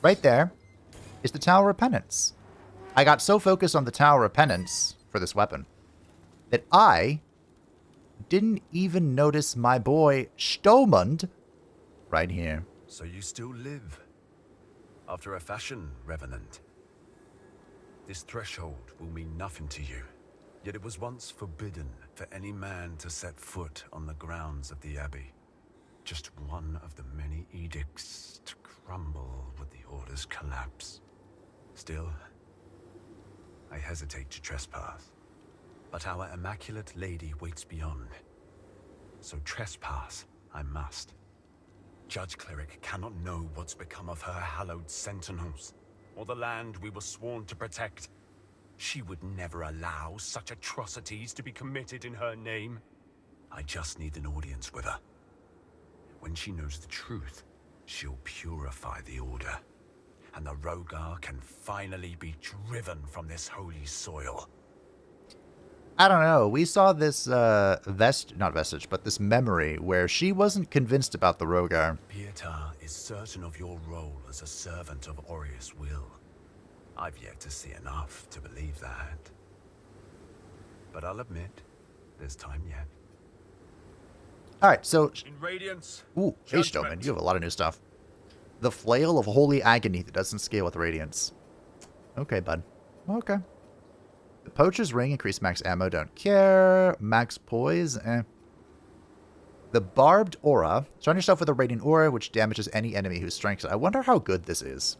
Right there is the Tower of Penance. I got so focused on the Tower of Penance for this weapon that I didn't even notice my boy Stomund right here. So you still live? After a fashion, Revenant. This threshold will mean nothing to you. Yet it was once forbidden for any man to set foot on the grounds of the Abbey. Just one of the many edicts to crumble with the Order's collapse. Still, I hesitate to trespass. But our Immaculate Lady waits beyond. So trespass I must. Judge Cleric cannot know what's become of her hallowed sentinels, or the land we were sworn to protect. She would never allow such atrocities to be committed in her name. I just need an audience with her. When she knows the truth, she'll purify the Order, and the Rogar can finally be driven from this holy soil. I don't know. We saw this not vestige, but this memory where she wasn't convinced about the Rogar. Pietar is certain of your role as a servant of Aureus' will. I've yet to see enough to believe that. But I'll admit, there's time yet. Alright, so... In Radiance, ooh, hey Stoneman, you have a lot of new stuff. The Flail of Holy Agony that doesn't scale with Radiance. Okay, bud. Okay. The Poacher's Ring, increased max ammo, don't care. Max poise, eh. The Barbed Aura. Surround yourself with a Radiant Aura, which damages any enemy who strikes it. I wonder how good this is.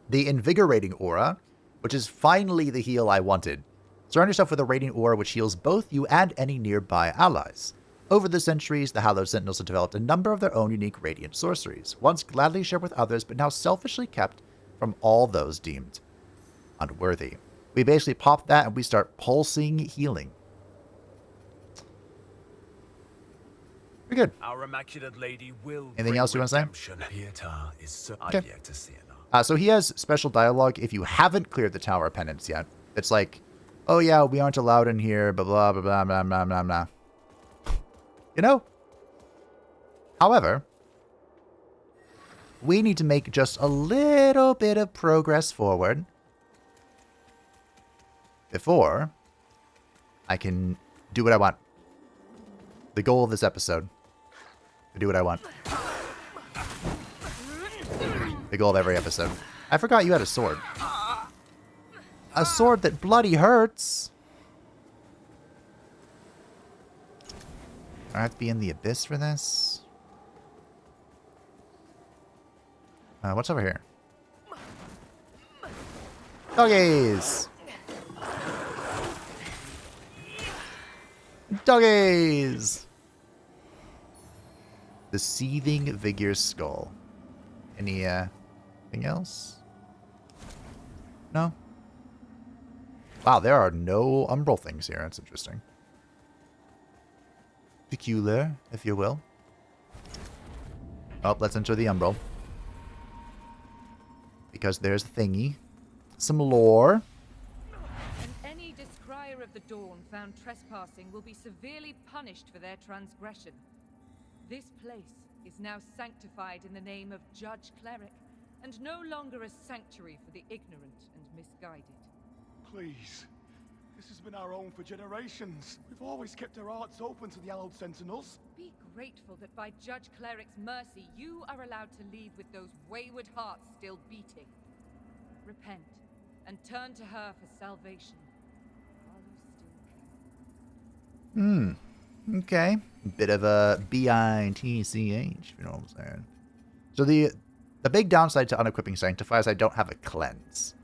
The Invigorating Aura, which is finally the heal I wanted. Surround yourself with a Radiant Aura, which heals both you and any nearby allies. Over the centuries, the Hallowed Sentinels have developed a number of their own unique Radiant sorceries, once gladly shared with others, but now selfishly kept from all those deemed unworthy. We basically pop that and we start pulsing healing. Pretty good. our Immaculate Lady will. Anything else you want to say? Pietar is Okay. I've yet to see enough. So he has special dialogue if you haven't cleared the Tower of Penance yet. It's like, oh yeah, we aren't allowed in here, blah, blah, blah, blah, blah, blah, blah, blah. You know? However, we need to make just a little bit of progress forward before I can do what I want. The goal of this episode, to do what I want. The goal of every episode. I forgot you had a sword. A sword that bloody hurts. I have to be in the abyss for this. What's over here? Doggies! Doggies! The Seething Vigor's Skull. Anything else? No? Wow, there are no umbral things here. That's interesting. Peculiar, if you will. Oh, let's enter the umbral. Because there's a thingy. some lore. And any descrier of the dawn found trespassing will be severely punished for their transgression. This place is now sanctified in the name of Judge Cleric, and no longer a sanctuary for the ignorant and misguided. Please. This has been our own for generations. We've always kept our hearts open to the Hallowed Sentinels. Be grateful that by Judge Cleric's mercy, you are allowed to leave with those wayward hearts still beating. Repent, and turn to her for salvation, while you still can. Okay. Bit of a BITCH, you know what I'm saying. So the big downside to unequipping Sanctify is I don't have a cleanse.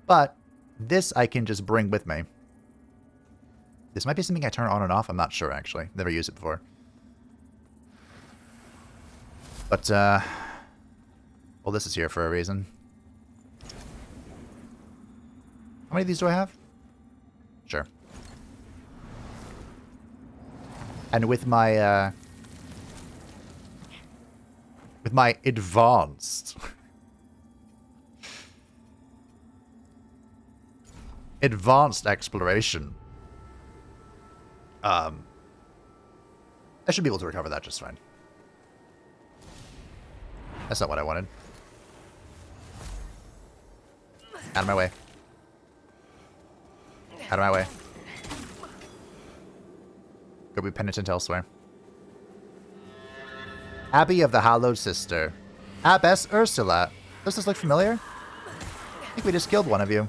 But this I can just bring with me. This might be something I turn on and off. I'm not sure, actually. Never used it before. But, well, this is here for a reason. How many of these do I have? Sure. And with my advanced... advanced exploration... I should be able to recover that just fine. That's not what I wanted. Out of my way. Out of my way. Go be penitent elsewhere. Abbey of the Hallowed Sister. Abbess Ursula. Does this look familiar? I think we just killed one of you.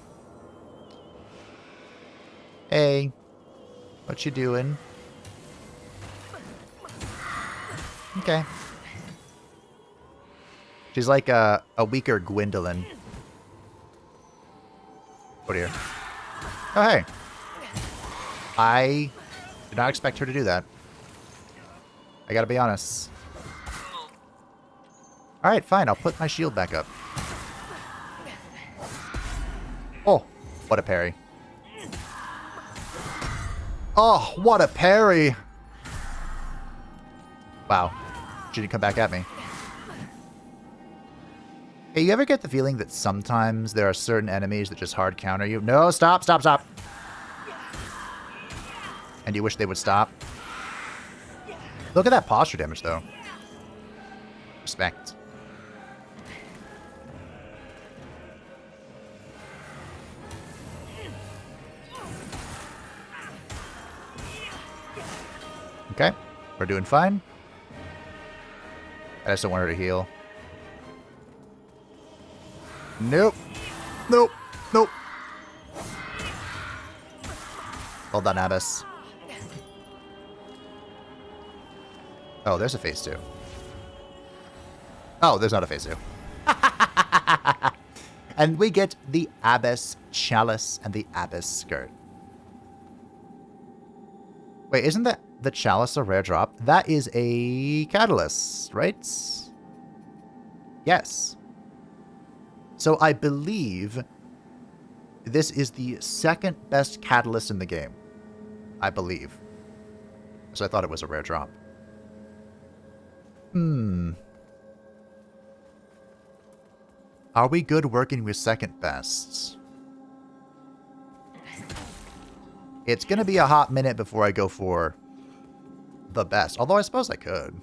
Hey. What you doing? Okay. She's like a weaker Gwendolyn. What here? Oh, hey. I did not expect her to do that. I gotta be honest. Alright, fine. I'll put my shield back up. Oh, what a parry. Oh, what a parry! Wow. She didn't come back at me. Hey, you ever get the feeling that sometimes there are certain enemies that just hard counter you? No, stop, stop, stop! And you wish they would stop? Look at that posture damage, though. Respect. Okay, we're doing fine. I just don't want her to heal. Nope. Nope. Nope. Well done, Abbess. Oh, there's a phase 2. Oh, there's not a phase 2. And we get the Abbess Chalice and the Abbess Skirt. Wait, isn't that the Chalice a rare drop? That is a catalyst, right? Yes. So I believe this is the second best catalyst in the game. I believe. So I thought it was a rare drop. Are we good working with second bests? It's going to be a hot minute before I go for the best. Although I suppose I could.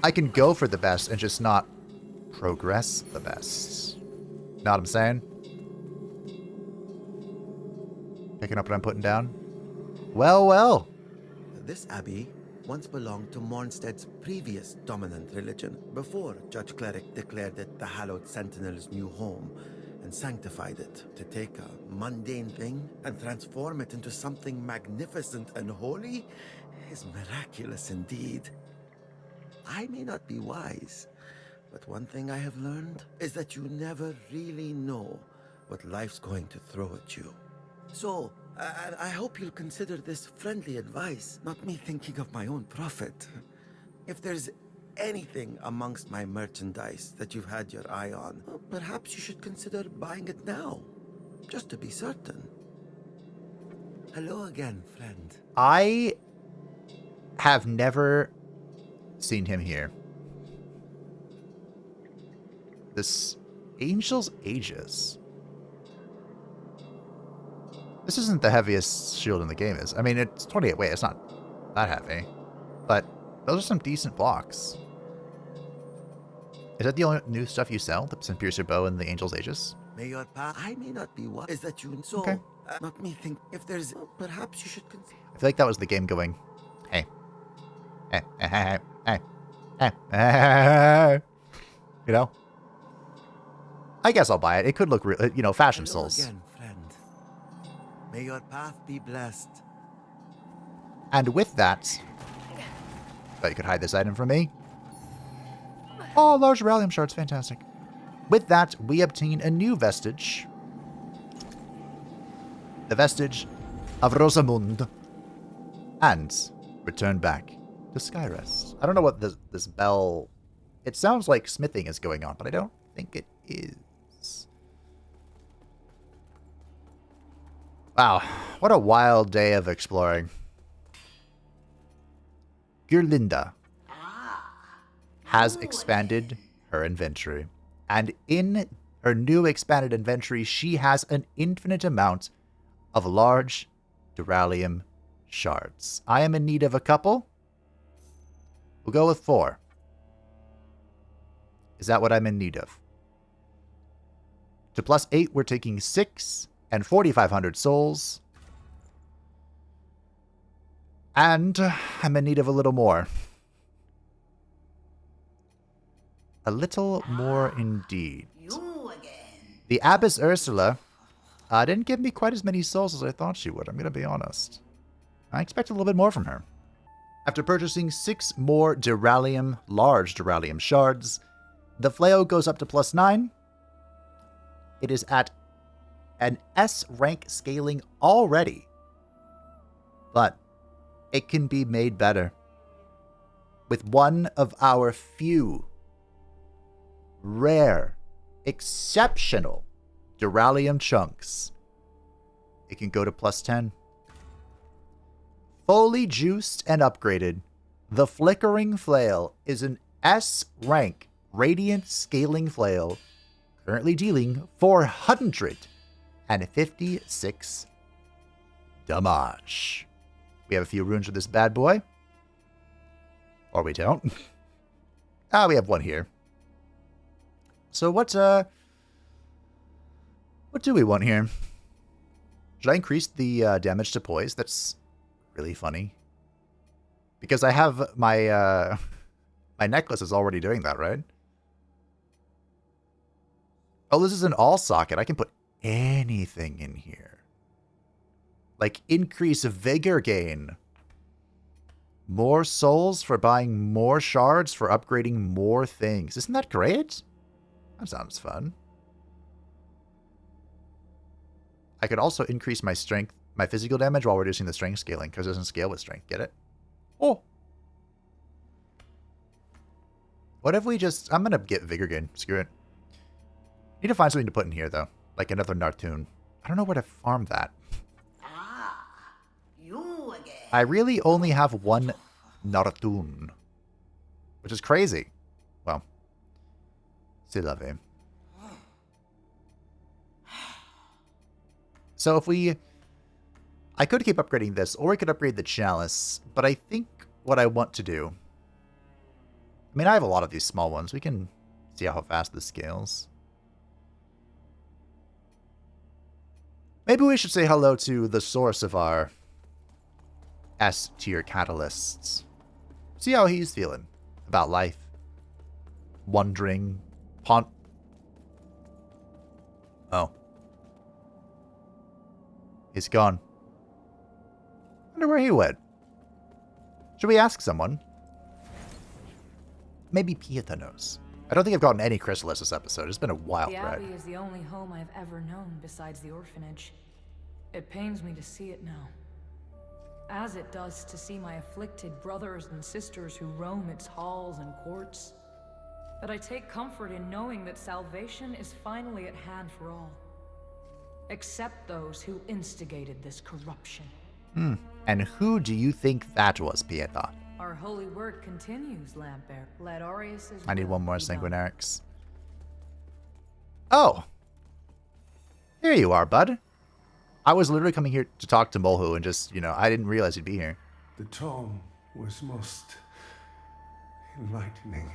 I can go for the best and just not progress the best. Know what I'm saying? Picking up what I'm putting down? Well, well. This abbey once belonged to Mornstead's previous dominant religion, before Judge Cleric declared it the Hallowed Sentinel's new home and sanctified it to take a mundane thing and transform it into something magnificent and holy is miraculous indeed. I may not be wise, but one thing I have learned is that you never really know what life's going to throw at you. So, I hope you'll consider this friendly advice, not me thinking of my own profit. If there's anything amongst my merchandise that you've had your eye on, well, perhaps you should consider buying it now, just to be certain. Hello again, friend. I have never seen him here. This Angel's Aegis. This isn't the heaviest shield in the game, is. I mean, it's 28 weight. It's not that heavy. But those are some decent blocks. Is that the only new stuff you sell? The Piercer Bow and the Angel's Aegis? May your path, I may not be what is that you so Okay. Not me think if there's perhaps you should consider. I feel like that was the game going, hey. Hey, hey, hey, hey, hey, hey. You know? I guess I'll buy it. It could look real, you know, fashion Hello souls. again, friend. May your path be blessed. And with that, thought you could hide this item from me. Oh, large Rallium shards, fantastic. With that, we obtain a new vestige. The vestige of Rosamund. And return back to Skyrest. I don't know what this bell... It sounds like smithing is going on, but I don't think it is. Wow, what a wild day of exploring. Gerlinda has expanded her inventory. And in her new expanded inventory, she has an infinite amount of large Duralium shards. I am in need of a couple. We'll go with 4. Is that what I'm in need of? To +8, we're taking 6 and 4,500 souls. And I'm in need of a little more. A little more indeed. You again. The Abbess Ursula didn't give me quite as many souls as I thought she would, I'm going to be honest. I expect a little bit more from her. After purchasing 6 more large Duralium shards, the flail goes up to +9. It is at an S rank scaling already, but it can be made better with one of our few rare, exceptional Duralium chunks. It can go to +10. Fully juiced and upgraded, the Flickering Flail is an S rank radiant scaling flail, currently dealing 456 damage. We have a few runes for this bad boy. Or we don't. We have one here. So what do we want here? Should I increase the damage to poise? That's really funny. Because I have my my necklace is already doing that, right? Oh, this is an all socket. I can put anything in here. Like increase vigor gain. More souls for buying more shards for upgrading more things. Isn't that great? That sounds fun. I could also increase my strength, my physical damage while reducing the strength scaling, because it doesn't scale with strength. Get it? Oh. What if we just... I'm going to get vigor gain. Screw it. Need to find something to put in here, though. Like another Nartoon. I don't know where to farm that. You again. I really only have one Nartoon. Which is crazy. Well. C'est la vie. So if we... I could keep upgrading this, or I could upgrade the Chalice. But I think what I want to do... I mean, I have a lot of these small ones. We can see how fast this scales. Maybe we should say hello to the source of our S-tier catalysts. See how he's feeling about life. Wondering. Oh. He's gone. Wonder where he went. Should we ask someone? Maybe Pieta knows. I don't think I've gotten any chrysalis this episode. It's been a wild The ride. Abbey is the only home I've ever known besides the orphanage. It pains me to see it now. As it does to see my afflicted brothers and sisters who roam its halls and courts. But I take comfort in knowing that salvation is finally at hand for all. Except those who instigated this corruption. And who do you think that was, Pieta? Our holy work continues, Lampbearer. Let Aureus's I need will one more be done. Sanguinarix. Oh. Here you are, bud. I was literally coming here to talk to Mulhu and just, I didn't realize he'd be here. The tome was most enlightening.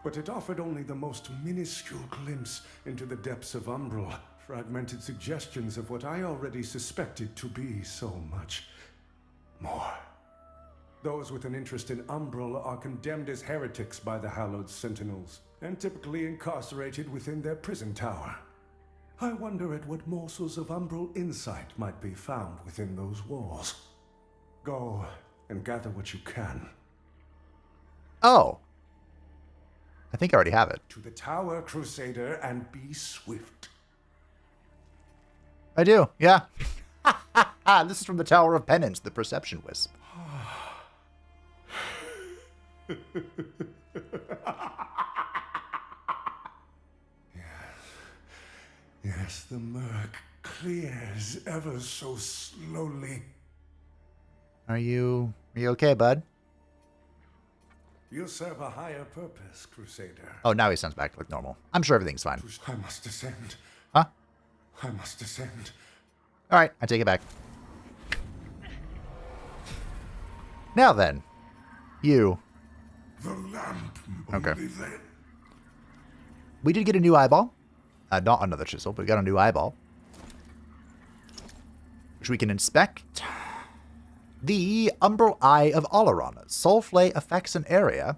But it offered only the most minuscule glimpse into the depths of Umbral, fragmented suggestions of what I already suspected to be so much more. Those with an interest in Umbral are condemned as heretics by the Hallowed Sentinels, and typically incarcerated within their prison tower. I wonder at what morsels of Umbral insight might be found within those walls. Go and gather what you can. Oh. I think I already have it. To the tower, Crusader, and be swift. I do, yeah. This is from the Tower of Penance, the Perception Wisp. Yes, the murk clears ever so slowly. Are you okay, bud? You serve a higher purpose, Crusader. Oh, now he sounds back to like normal. I'm sure everything's fine. I must descend. Huh? I must descend. All right, I take it back. Now then, you. The lamp. Okay. We did get a new eyeball. Not another chisel, but we got a new eyeball, which we can inspect. The Umbral Eye of Oleron. Soulflay affects an area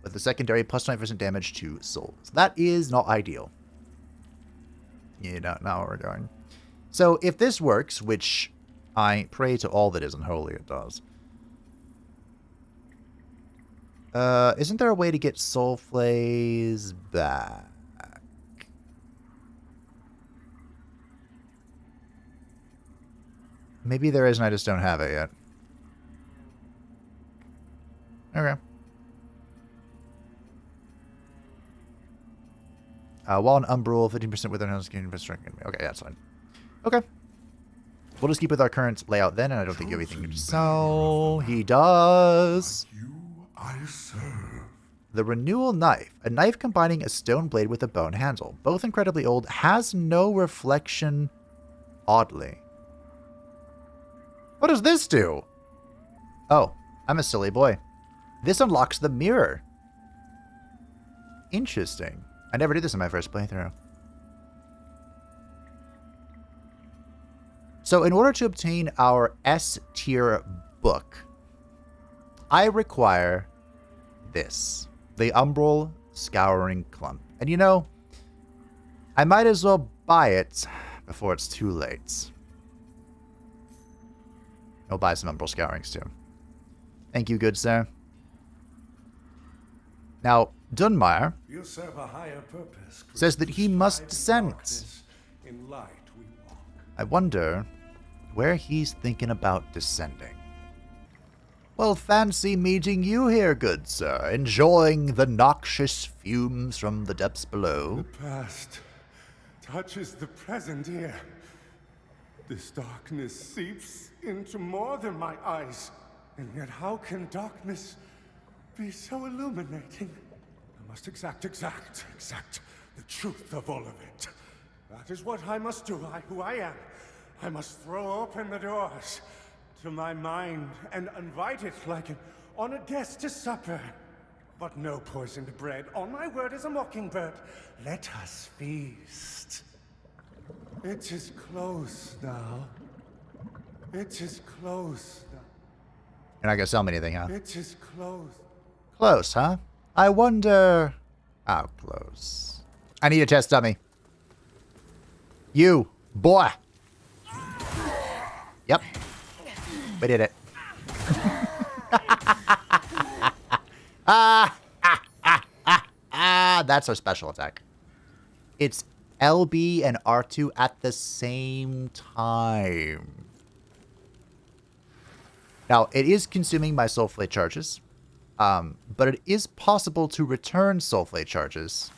with a secondary plus 20% damage to souls. That is not ideal. You don't know what we're doing. So if this works, which I pray to all that is unholy it does. Isn't there a way to get Soulflays back? Maybe there is and I just don't have it yet. Okay. While an Umbral, 15% with our skin. Okay, yeah, that's fine. Okay. We'll just keep with our current layout then, and I don't think you have anything to sell. He does. You I serve. The Renewal Knife. A knife combining a stone blade with a bone handle. Both incredibly old. Has no reflection. Oddly. What does this do? Oh, I'm a silly boy. This unlocks the mirror. Interesting. I never did this in my first playthrough. So in order to obtain our S tier book, I require this. The Umbral Scouring Clump. And I might as well buy it before it's too late. I'll buy some Umbral Scourings too. Thank you, good sir. Now, Dunmire says that he must descend. I wonder where he's thinking about descending. Well, fancy meeting you here, good sir. Enjoying the noxious fumes from the depths below. The past touches the present here. This darkness seeps into more than my eyes. And yet how can darkness be so illuminating? I must exact the truth of all of it. That is what I must do, who I am. I must throw open the doors to my mind and invite it like an honored guest to supper. But no poisoned bread. On my word as a mockingbird. Let us feast. It is close now. It is close now. You're not gonna sell me anything, huh? It is close. Close, huh? I wonder how close. I need a test dummy. You, boy. Yep. We did it. That's our special attack. It's LB and R2 at the same time. Now, it is consuming my Soulflay charges, but it is possible to return Soulflay charges.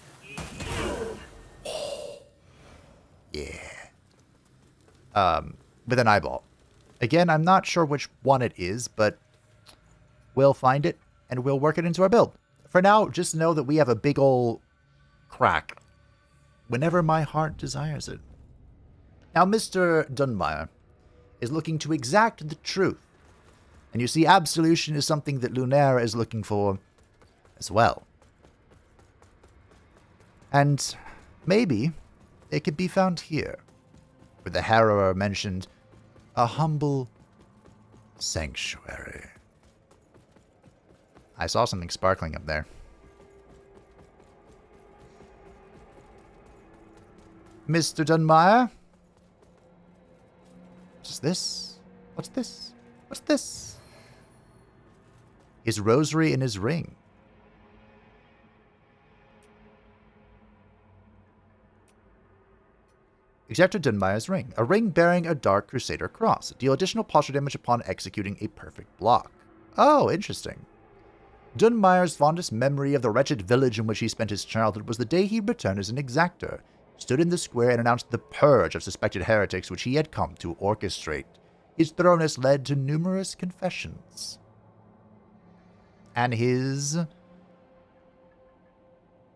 Yeah. With an eyeball. Again, I'm not sure which one it is, but we'll find it and we'll work it into our build. For now, just know that we have a big ol' crack whenever my heart desires it. Now, Mr. Dunmire is looking to exact the truth. And you see, absolution is something that Lunaire is looking for as well. And maybe it could be found here, where the Harrower mentioned a humble sanctuary. I saw something sparkling up there. Mr. Dunmire? What's this? What's this? What's this? His rosary in his ring. Exactor Dunmire's ring. A ring bearing a Dark Crusader cross. Deal additional posture damage upon executing a perfect block. Oh, interesting. Dunmire's fondest memory of the wretched village in which he spent his childhood was the day he returned as an exactor, stood in the square and announced the purge of suspected heretics which he had come to orchestrate. His thoroughness led to numerous confessions. And his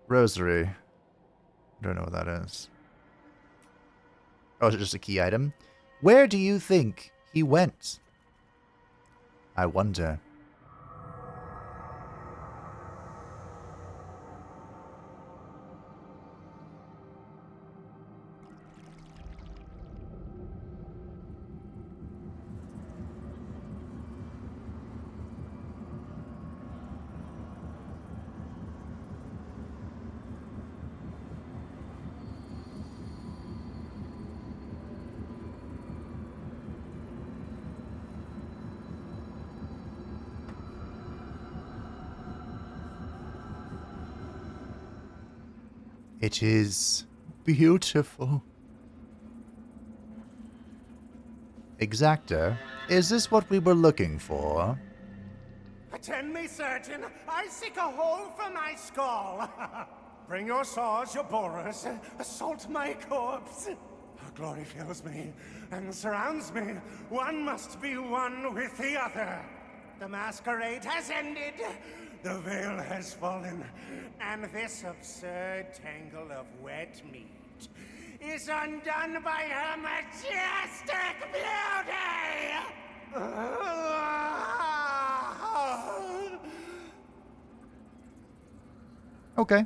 rosary. I don't know what that is. Oh, is it just a key item? Where do you think he went? I wonder. It is beautiful. Exactor, is this what we were looking for? Attend me, surgeon. I seek a hole for my skull. Bring your saws, your borers. Assault my corpse. Glory fills me and surrounds me. One must be one with the other. The masquerade has ended. The veil has fallen. And this absurd tangle of wet meat is undone by her majestic beauty! Okay.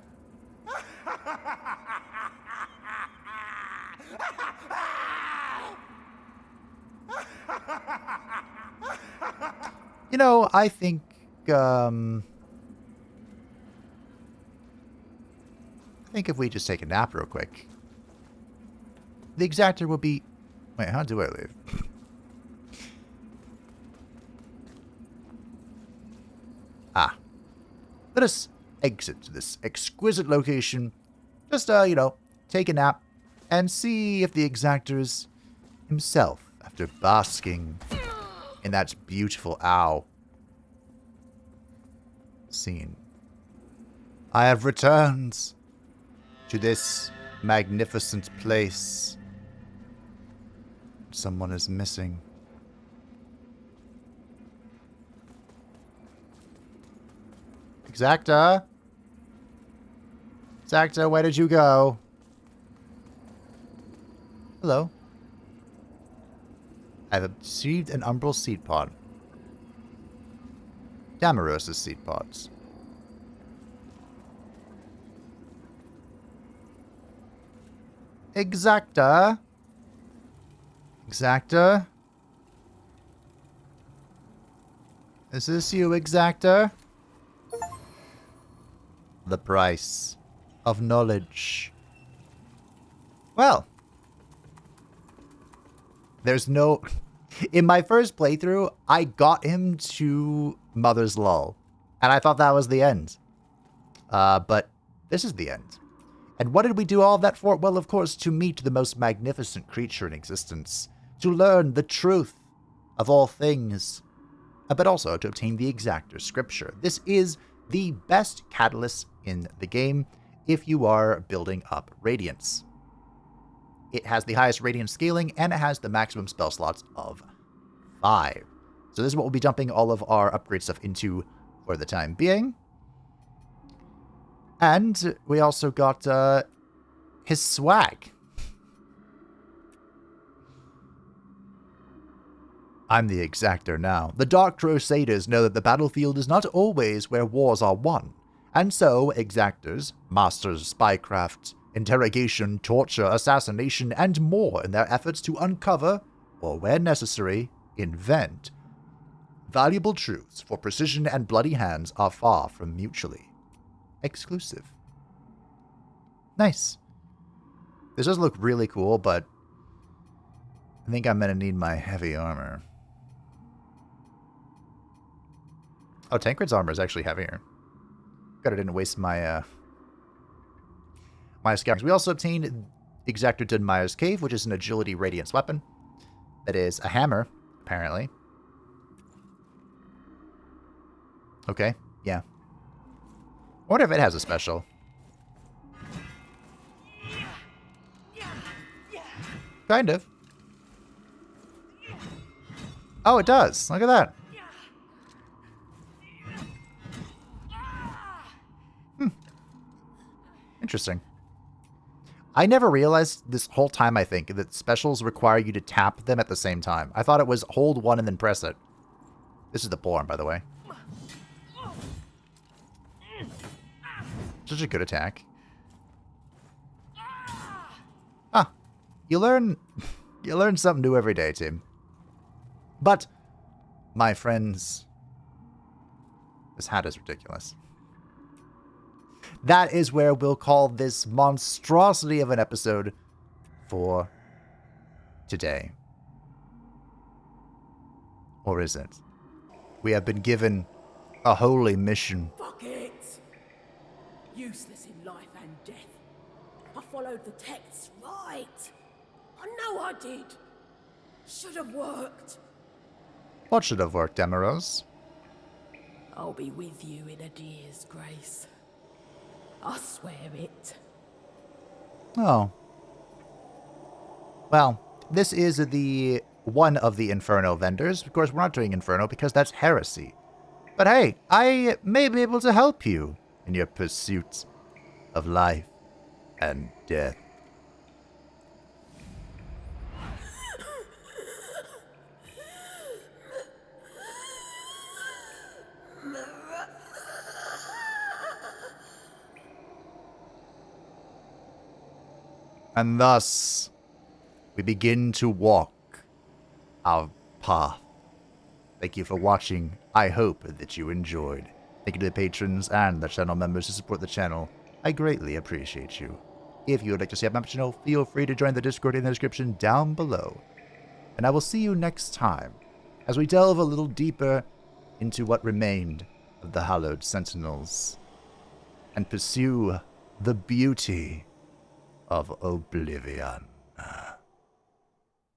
You know, I think, if we just take a nap real quick, the exactor will be... Wait, how do I leave? Let us exit this exquisite location. Just, take a nap and see if the exactor is himself after basking in that beautiful scene. I have returned to this magnificent place. Someone is missing. Exactor? Exactor, where did you go? Hello. I've achieved an umbral seed pod. Damarosa's seed pods. Exactor? Exactor? Is this you, Exactor? The price of knowledge. Well, there's no... In my first playthrough, I got him to Mother's Lull, and I thought that was the end. But this is the end. And what did we do all of that for? Well, of course, to meet the most magnificent creature in existence, to learn the truth of all things, but also to obtain the Exactor Scripture. This is the best catalyst in the game if you are building up Radiance. It has the highest Radiance scaling, and it has the maximum spell slots of 5. So this is what we'll be dumping all of our upgrade stuff into for the time being. And we also got his swag. I'm the exactor now. The Dark Crusaders know that the battlefield is not always where wars are won. And so, exactors, masters of spycraft, interrogation, torture, assassination, and more in their efforts to uncover, or where necessary, invent, valuable truths for precision and bloody hands are far from mutually exclusive. Nice. This does look really cool, but I think I'm going to need my heavy armor. Oh, Tancred's armor is actually heavier. God, I didn't waste my my scouts. We also obtained Exactor Dunmire's Cave, which is an agility radiance weapon. That is a hammer, apparently. Okay, yeah. I wonder if it has a special. Kind of. Oh, it does. Look at that. Interesting. I never realized this whole time, I think, that specials require you to tap them at the same time. I thought it was hold one and then press it. This is the polearm, by the way. Such a good attack. Ah, you learn something new every day, Tim. But, my friends, this hat is ridiculous. That is where we'll call this monstrosity of an episode for today. Or is it? We have been given a holy mission. Fuck it! Useless in life and death. I followed the texts right. I know I did. Should have worked. What should have worked, Emerose? I'll be with you in a dear's grace. I swear it. Oh. Well, this is the one of the Inferno vendors. Of course, we're not doing Inferno because that's heresy. But hey, I may be able to help you in your pursuit of life and death. And thus, we begin to walk our path. Thank you for watching. I hope that you enjoyed. Thank you to the patrons and the channel members who support the channel. I greatly appreciate you. If you would like to see up my channel, feel free to join the Discord in the description down below. And I will see you next time, as we delve a little deeper into what remained of the Hallowed Sentinels, and pursue the beauty of Oblivion.